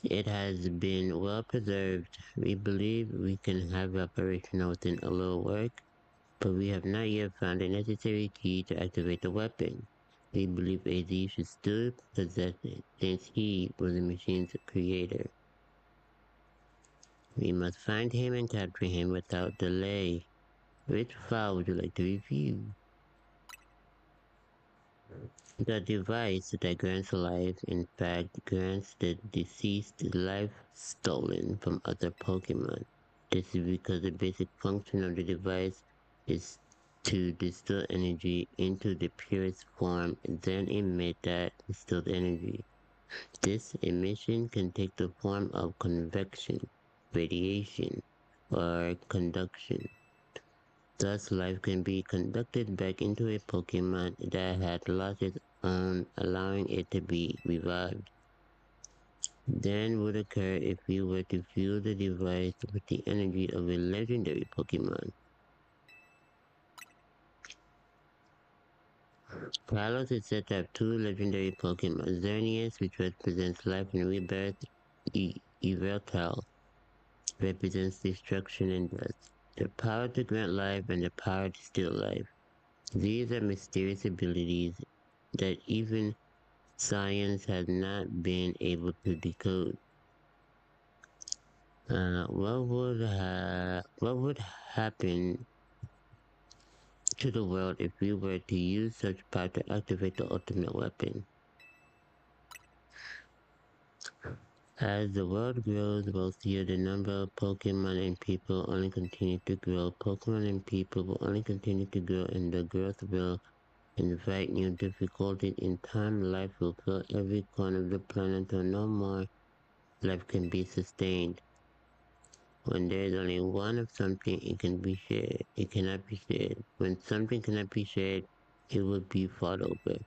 It has been well preserved. We believe we can have it operational within a little work, but we have not yet found the necessary key to activate the weapon. We believe AZ should still possess it, since he was the machine's creator. We must find him and capture him without delay. Which file would you like to review? The device that grants life, in fact, grants the deceased life stolen from other Pokemon. This is because the basic function of the device is to distill energy into the purest form and then emit that distilled energy. This emission can take the form of convection, radiation, or conduction. Thus, life can be conducted back into a Pokemon that had lost its own, allowing it to be revived. Then would occur if we were to fuel the device with the energy of a legendary Pokemon. Kalos is said to have two legendary Pokemon, Xerneas, which represents life and rebirth, Yveltal represents destruction and death. The power to grant life and the power to steal life. These are mysterious abilities that even science has not been able to decode. What would happen to the world if we were to use such power to activate the ultimate weapon. As the world grows wealthier, the number of Pokemon and people only continue to grow. Pokemon and people will only continue to grow, and the growth will invite new difficulties. In time, life will fill every corner of the planet until no more life can be sustained. When there is only one of something, it can be shared. It cannot be shared. When something cannot be shared, it will be fought over.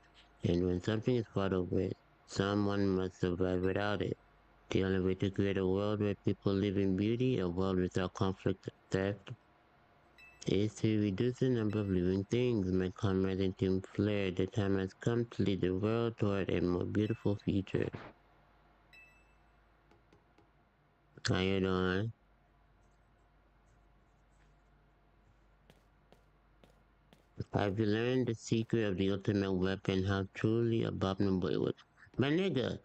And when something is fought over, someone must survive without it. The only way to create a world where people live in beauty, a world without conflict or theft, is to reduce the number of living things. My comrades and team Flare, the time has come to lead the world toward a more beautiful future. How you doing? Have you learned the secret of the ultimate weapon? How truly abominable it was. My nigga,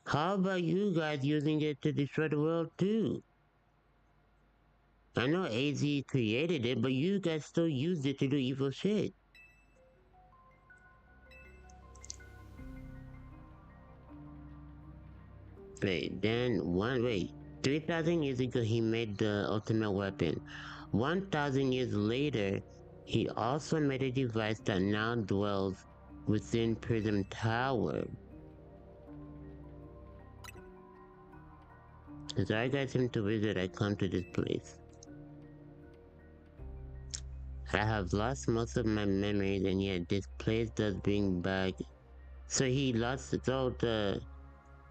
how about you guys using it to destroy the world too? I know AZ created it, but you guys still used it to do evil shit. Wait. 3,000 years ago, he made the ultimate weapon. 1,000 years later, he also made a device that now dwells within Prism Tower. As I got him to visit, I come to this place. I have lost most of my memories, and yet this place does bring back. So he lost.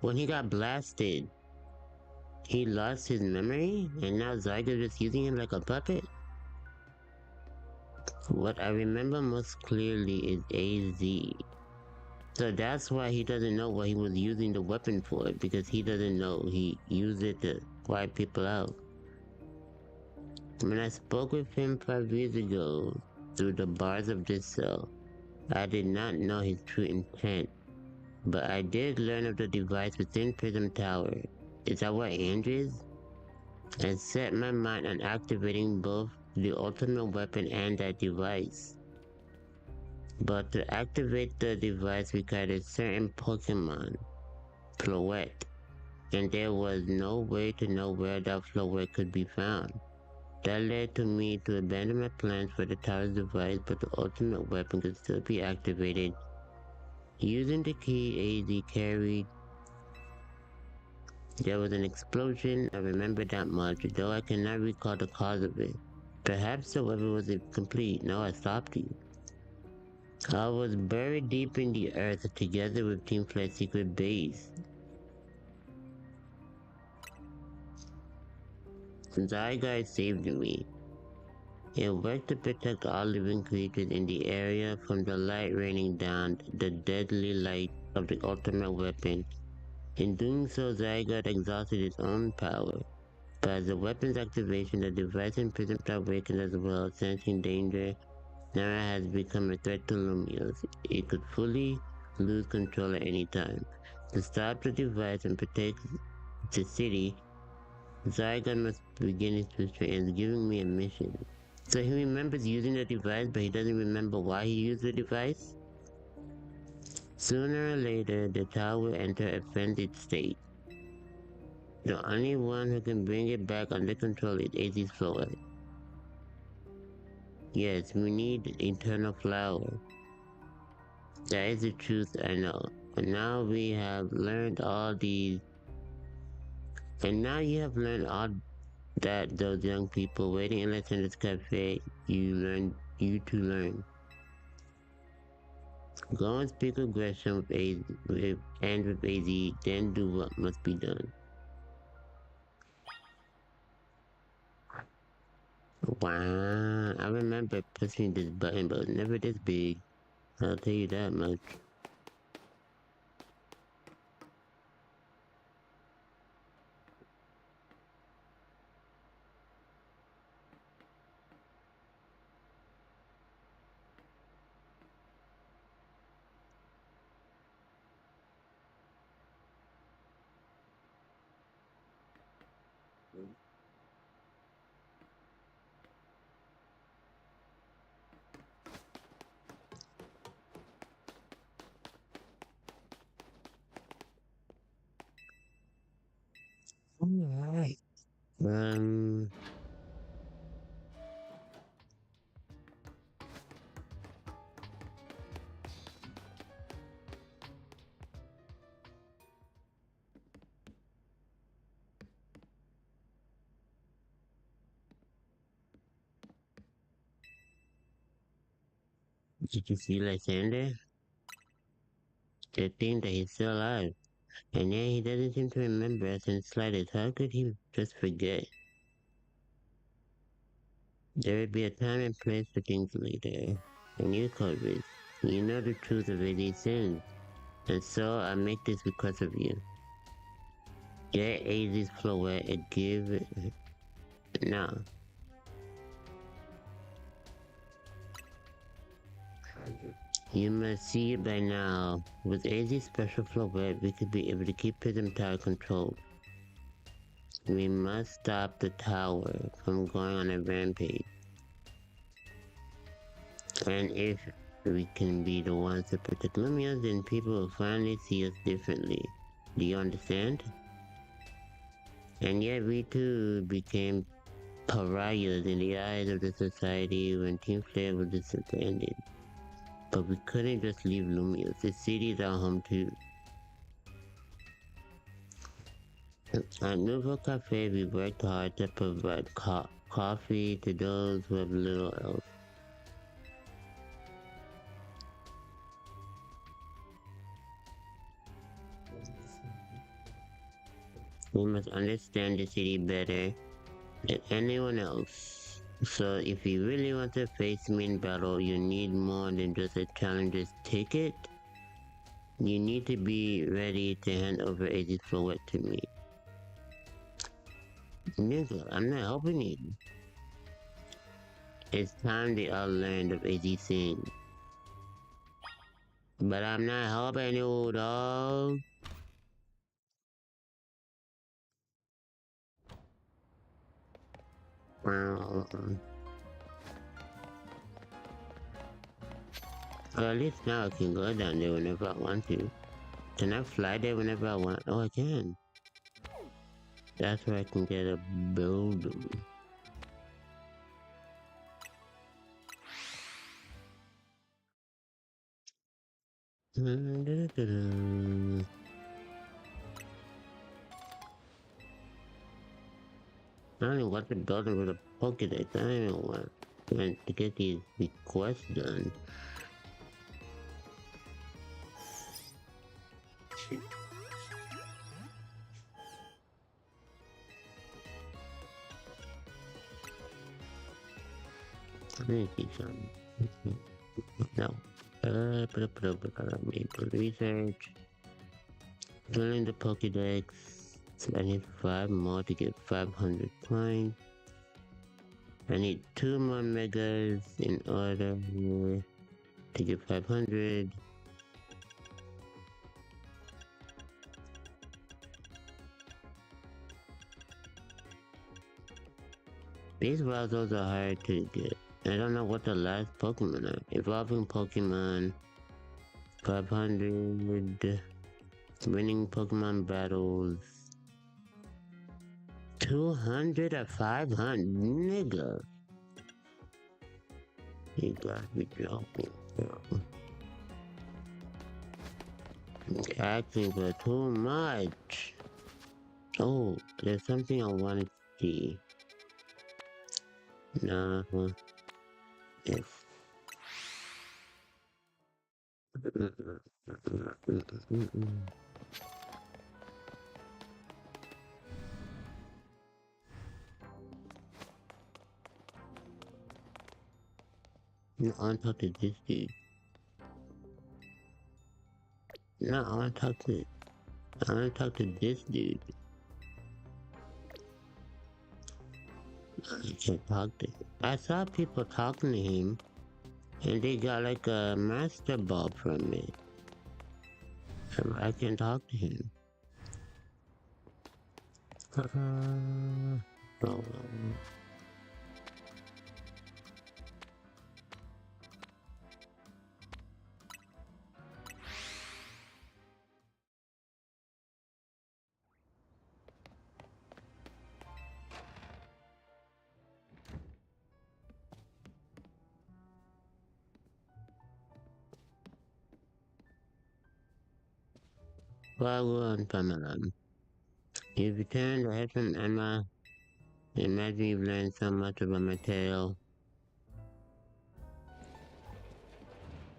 When he got blasted, he lost his memory, and now Zygo's just using him like a puppet. What I remember most clearly is AZ. So that's why he doesn't know what he was using the weapon for, because he doesn't know he used it to wipe people out. When I spoke with him 5 years ago through the bars of this cell, I did not know his true intent, but I did learn of the device within Prism Tower. Is that what Andrew is? I set my mind on activating both the ultimate weapon and that device. But to activate the device required a certain Pokemon, Floette, and there was no way to know where that Floette could be found. That led to me to abandon my plans for the tower's device, but the ultimate weapon could still be activated. Using the key AZ carried, there was an explosion, I remember that much, though I cannot recall the cause of it. Perhaps the weapon was incomplete. No, I stopped you. I was buried deep in the earth together with Team Flight's secret base. Zygarde saved me. It worked to protect all living creatures in the area from the light raining down, the deadly light of the ultimate weapon. In doing so, Zygarde exhausted its own power. But as the weapon's activation, the device imprisoned awakened as well, sensing danger. Nara has become a threat to Lumios. It could fully lose control at any time. To stop the device and protect the city, Zygon must begin his history and is giving me a mission. So he remembers using the device, but he doesn't remember why he used the device? Sooner or later, the tower will enter a frenzied state. The only one who can bring it back under control is AZ's Flower. Yes, we need eternal flower. That is the truth, I know. But now we have learned all these, and now you have learned all that those young people waiting in Alexander's cafe, you to learn. Go and speak aggression with and with AZ, then do what must be done. Wow, I remember pushing this button, but it was never this big. I'll tell you that much. Alright. Um, did you see Lysander? The thing that he's still alive. And yet he doesn't seem to remember us in the slightest. How could he just forget? There would be a time and place for things like that. And you, Corvus, you know the truth of these sins. And so I make this request of you. Get Azi's Floette and give... No. You must see it by now. With Azi's special Floette, we could be able to keep Prism Tower controlled. We must stop the tower from going on a rampage. And if we can be the ones to protect Lumias, then people will finally see us differently. Do you understand? And yet we too became pariahs in the eyes of the society when Team Flare was disbanded. But we couldn't just leave Lumias. The city is our home too. At Nouveau Cafe, we worked hard to provide coffee to those who have little else. We must understand the city better than anyone else. So if you really want to face me in battle, you need more than just a challenger's ticket. You need to be ready to hand over Azi's Floette to me. Nigga, I'm not helping you. It's time they all learned of Azi's sin. But I'm not helping you, dog. Well, at least now I can go down there whenever I want to. Can I fly there whenever I want? Oh, I can. That's where I can get a building. I don't even want the building with a Pokedex. I don't even want to get these requests done. Let me see something. No. Maple research. Filling the Pokedex. So I need 5 more to get 500 points. I need 2 more megas in order to get 500. These Razzles are hard to get. I don't know what the last Pokemon are. Evolving Pokemon. 500. Winning Pokemon battles. 200 or 500? Nigga. You gotta be joking. You're asking for too much. Oh, there's something I want to see. Nah. Yes. No, I want to talk to this dude. No, I want to talk to this dude. I can't talk to him. I saw people talking to him, and they got like a master ball from it. I can talk to him. Oh. Wagwan Pamela. You've returned ahead from Emma. Imagine you've learned so much about my tale.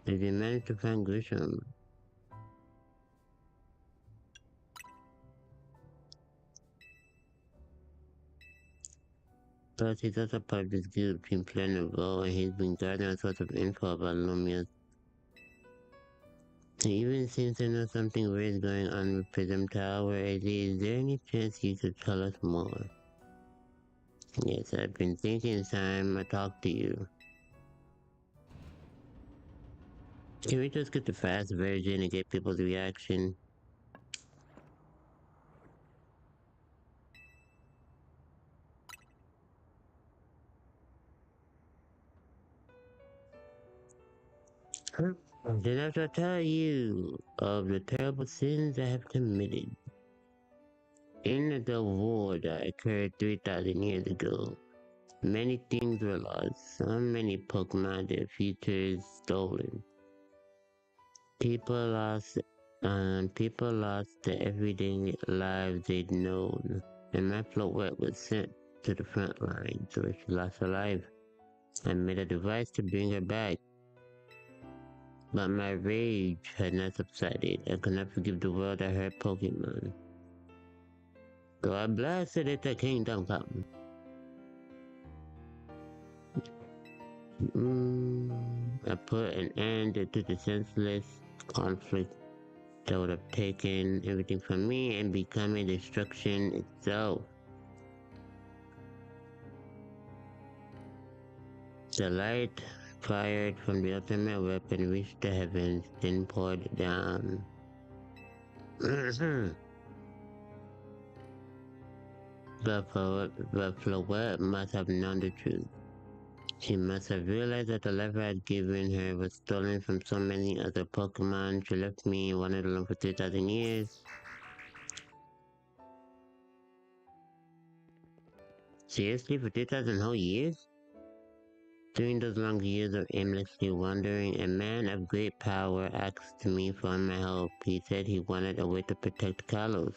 If you manage to find Grisham, plus he's also part of this group between Plan and Vo, and he's been gathering all sorts of info about Lumia's. He even seems to know something weird is going on with Prism Tower. Is there any chance you could tell us more? Yes, I've been thinking it's time I talk to you. Can we just get the fast version and get people's reaction? Then I shall tell you of the terrible sins I have committed. In the war that occurred 3,000 years ago, many things were lost, so many Pokemon, their futures stolen. People lost the everyday lives they'd known, and my Floette was sent to the front lines where she lost her life. I made a device to bring her back, but my rage had not subsided. I could not forgive the world I hurt Pokemon. So I blasted at the Kingdom Come. I put an end to the senseless conflict that would have taken everything from me and becoming destruction itself. The light fired from the ultimate weapon reached the heavens, then poured down. But Floette must have known the truth. She must have realized that the life I had given her was stolen from so many other Pokemon. She left me and wandered alone for 3,000 years. Seriously, for 3,000 whole years? During those long years of aimlessly wandering, a man of great power asked me for my help. He said he wanted a way to protect Kalos.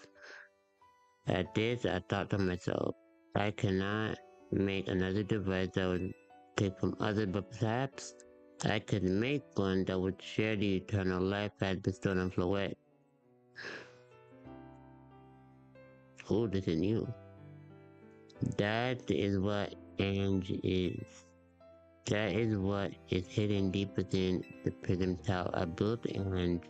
At this, I thought to myself, I cannot make another device that would take from others, but perhaps I could make one that would share the eternal life I had bestowed on Floette. Oh, this is new. That is what Ange is. That is what is hidden deep within the Prism Tower. I built Ange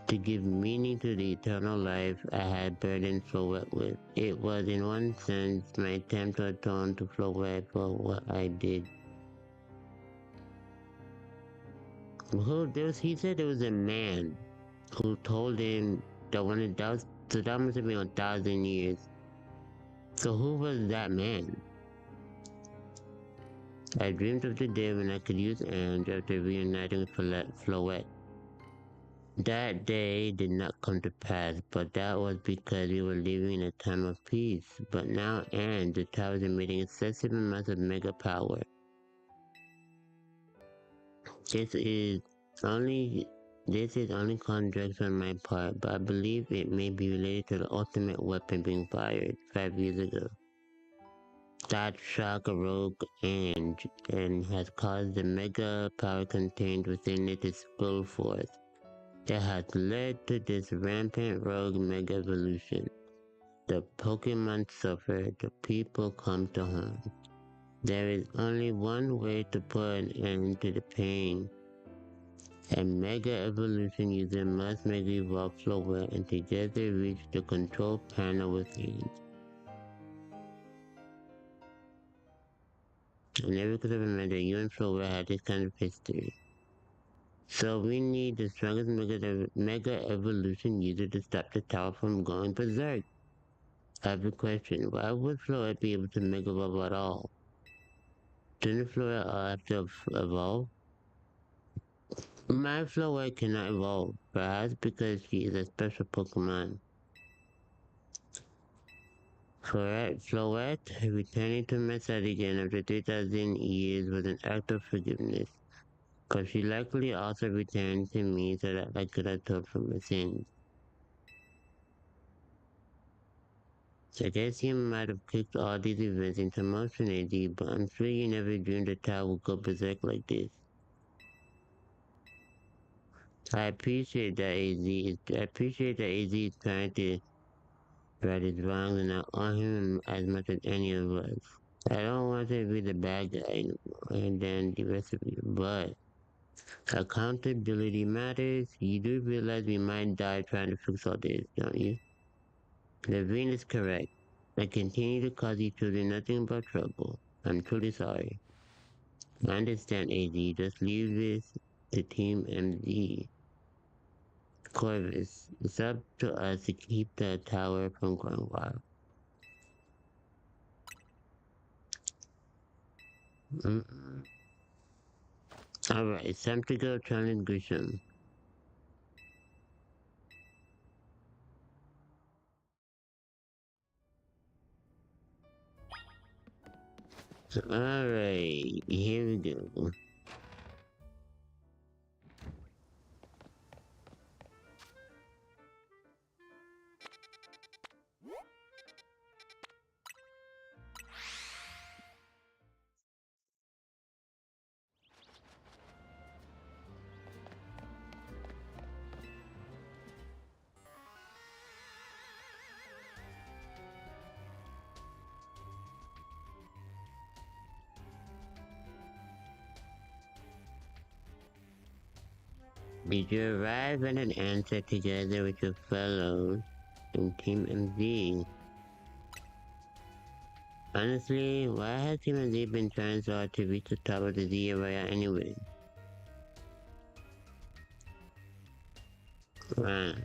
to give meaning to the eternal life I had burdened Floette with. It was, in one sense, my attempt to atone to Floette for what I did. He said there was a man who told him so that must have been 1,000 years. So who was that man? I dreamed of the day when I could use Ange after reuniting with Floette. That day did not come to pass, but that was because we were living in a time of peace. But now and the tower is emitting excessive amounts of mega power. This is only this is only conjecture on my part, but I believe it may be related to the ultimate weapon being fired 5 years ago. That shock awoke and has caused the mega power contained within it to spill forth. That has led to this rampant rogue mega evolution. The Pokemon suffer, the people come to harm. There is only one way to put an end to the pain. A mega evolution user must mega evolve Floette and together reach the control panel within. I never could have imagined that you and Floette had this kind of history. So we need the strongest mega evolution user to stop the tower from going berserk. I have a question. Why would Floette be able to mega evolve at all? Didn't Floette have to evolve? My Floette cannot evolve, perhaps because she is a special Pokemon. Floette returning to my side again after 3,000 years was an act of forgiveness, cause she likely also returned to me so that I could atone for my sins. I guess you might have clicked all these events into motion, AD, but I'm sure you never dreamed the tower would go berserk like this. I appreciate that AZ is trying to right his wrongs and I owe him as much as any of us. I don't want to be the bad guy anymore, and then the rest of you, but accountability matters. You do realize we might die trying to fix all this, don't you? Levine is correct. I continue to cause you children nothing but trouble. I'm truly sorry. I understand, AZ. Just leave this to Team MD. Corvus, it's up to us to keep the tower from going wild. Alright, it's time to go challenge Grisham. Alright, here we go. Did you arrive at an answer together with your fellows in Team MZ? Honestly, why has Team MZ been trying so hard to reach the top of the Z area anyway? Right.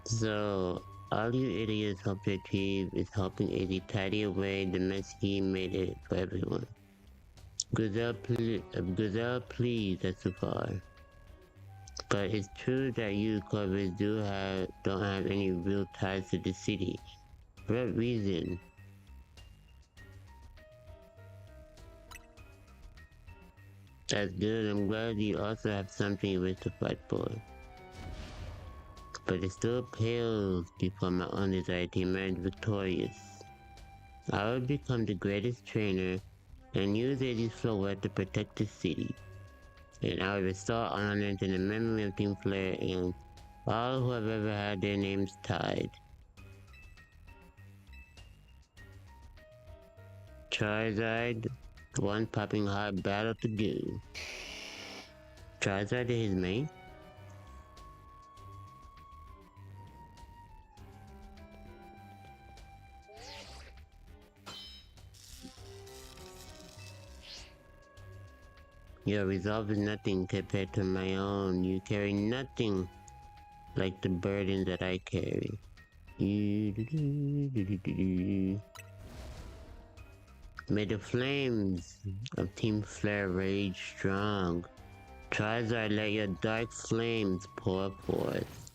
So, all you idiots hope to achieve is helping AZ tidy away the mess he made it for everyone. Gazelle, please, that's too far. But it's true that you, Corvus, don't have any real ties to the city. For what reason? That's good, I'm glad you also have something you wish to fight for. But it still pales before my own desire to emerge victorious. I will become the greatest trainer and use AD's flower to protect the city. And I will restore honor to the memory of Team Flare and all who have ever had their names tied. Charizard, one popping hard battle to do. Charizard is his main? Your resolve is nothing compared to my own. You carry nothing like the burden that I carry. May the flames of Team Flare rage strong. Charizard, let your dark flames pour forth.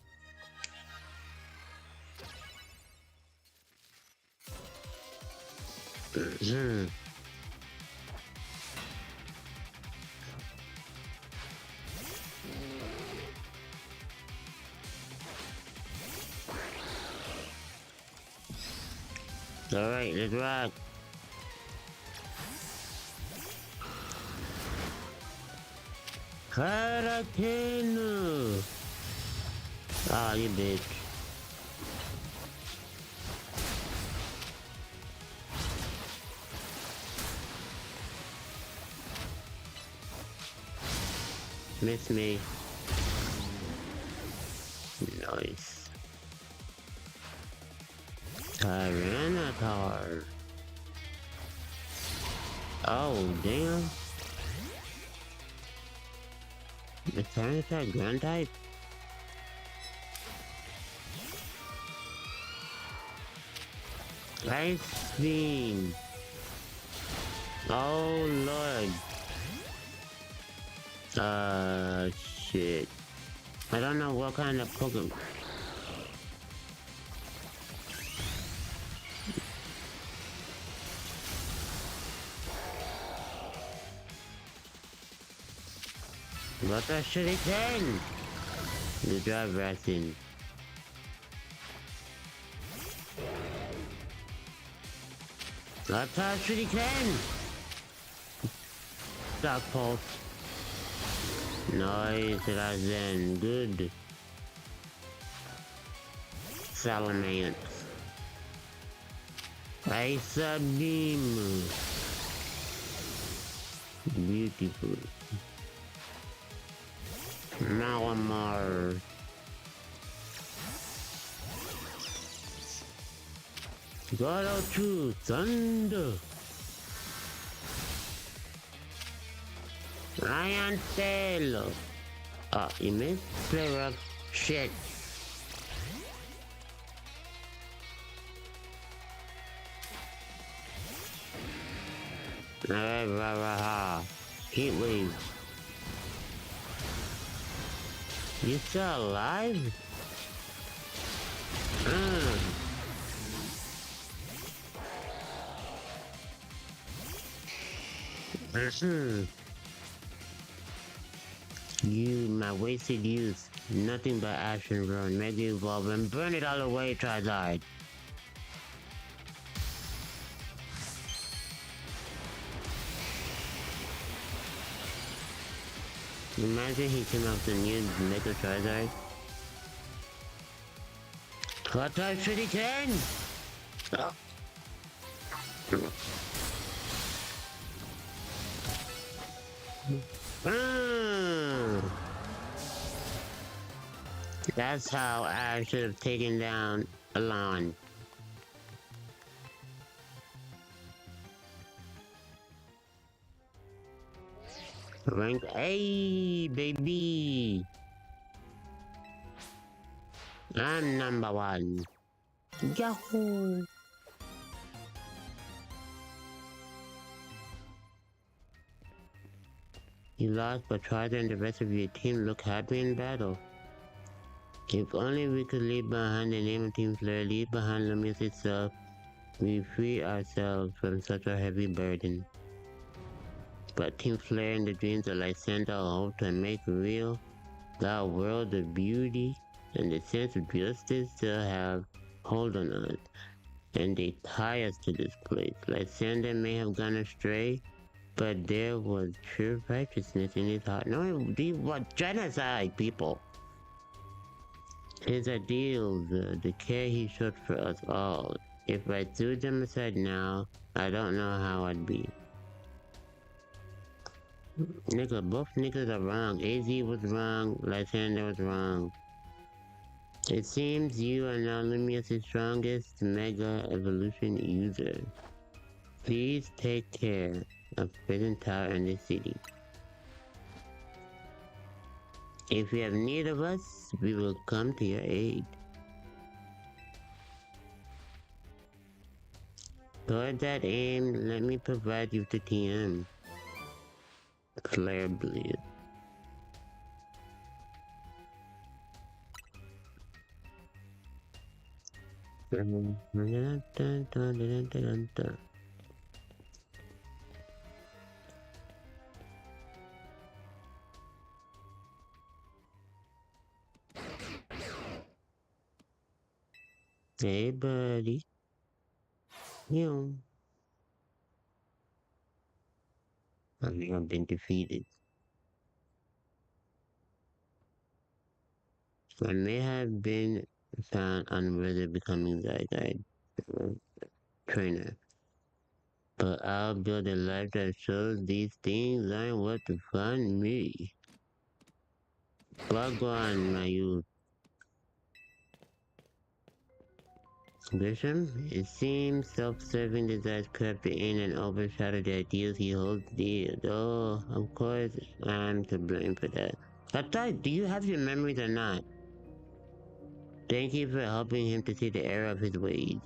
Alright, let's rock. Karakenu! Ah, you bitch. Miss me. Nice. Tyranitar. Oh, damn. The Tyranitar ground type? Ice Beam. Oh, Lord. Shit. I don't know what kind of Pokemon. What the shuriken? The drive ration. That's how she can. Dark pulse. Nice, Razen. Good. Salamence. Ice beam. Beautiful. Malamar. God of Truth, Thunder. Iron Tail. Ah, you missed? Play rough. Shit. Alright, rah rah ha. Heat wave. You still alive? Ah. You, my wasted youth. Nothing but ash and ruin. Mega evolve and burn it all away, Charizard. Imagine he came out the new Mega Charizard. What type should he can? Oh. That's how I should have taken down Alon. Rank A, baby. I'm number one. Yahoo! You lost, but Trotter and the rest of your team look happy in battle. If only we could leave behind the name of Team Flare, leave behind Lumious itself, we free ourselves from such a heavy burden. But Team Flare and the dreams of Lysander hope to make real, that world of beauty and the sense of justice still have hold on us, and they tie us to this place. Lysander may have gone astray, but there was true righteousness in his heart. No, these were genocide, people. His ideals, the care he showed for us all. If I threw them aside now, I don't know how I'd be. Nigga, both niggas are wrong. AZ was wrong, Lysander was wrong. It seems you are now Lumious' strongest Mega Evolution user. Please take care of Prison Tower and the city. If you have need of us, we will come to your aid. Toward that aim, let me provide you with the TM. Flare Blade. Hey, buddy. You. I've been defeated. I may have been found unworthy of becoming thy guide, trainer, but I'll build a life that shows these things aren't what define me. Bhagwan, my youth. Grisham, it seems self-serving desires crept in and overshadowed the ideals he holds dear. Though, of course, I'm to blame for that. Atai, do you have your memories or not? Thank you for helping him to see the error of his ways.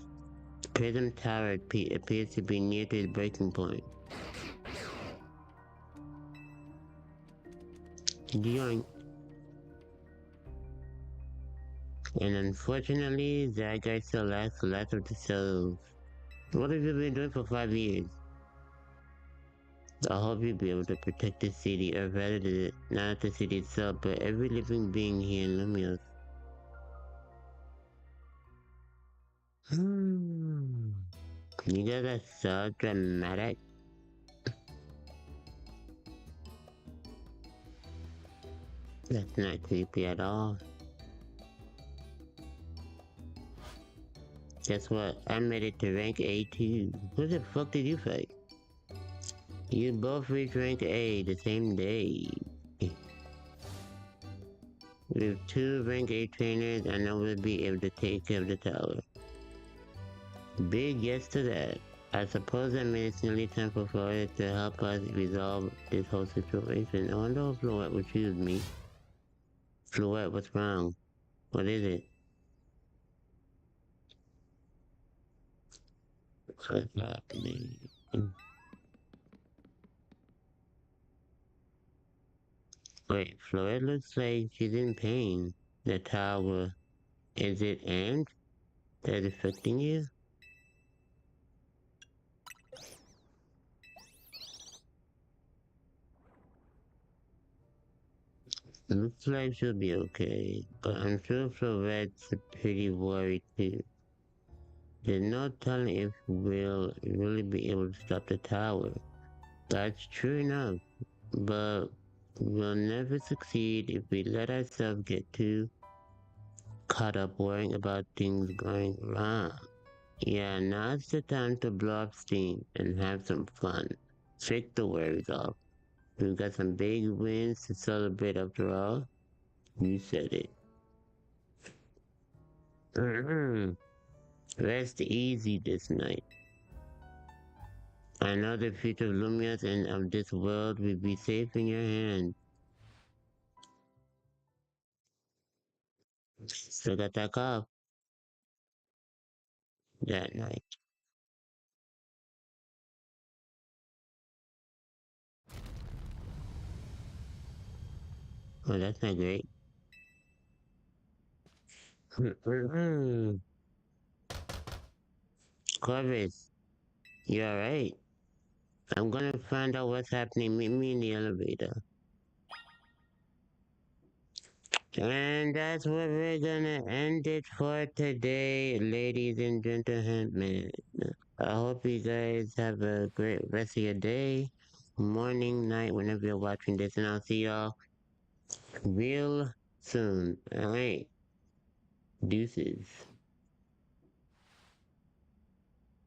Prism Tower appears to be near to its breaking point. Yoink. And unfortunately, Zygarde still lacks the last of the cells. What have you been doing for 5 years? I hope you'll be able to protect the city, or rather, not the city itself, but every living being here in Lumios. You guys are so dramatic. That's not creepy at all. Guess what? I made it to rank A too. Who the fuck did you fight? You both reached rank A the same day. With two rank A trainers, I know we'll be able to take care of the tower. Big yes to that. I suppose that means it's nearly time for Florida to help us resolve this whole situation. I wonder if Floette would choose me. Floette, what's wrong? What is it? What's happening? Wait, Floette looks like she's in pain. The tower. Is it ants that affecting you? Looks like she'll be okay, but I'm sure Florette's pretty worried too. There's no telling if we'll really be able to stop the tower. That's true enough, but we'll never succeed if we let ourselves get too caught up worrying about things going wrong. Yeah, now's the time to blow off steam and have some fun. Shake the worries off. We've got some big wins to celebrate after all. You said it. Rest easy this night. I know the future of Lumias and of this world will be safe in your hands. Still got that cough that night. Oh, that's not great. Corvus, you alright? I'm gonna find out what's happening. Meet me in the elevator. And that's what we're gonna end it for today, ladies and gentlemen. I hope you guys have a great rest of your day, morning, night, whenever you're watching this, and I'll see y'all real soon. Alright, deuces.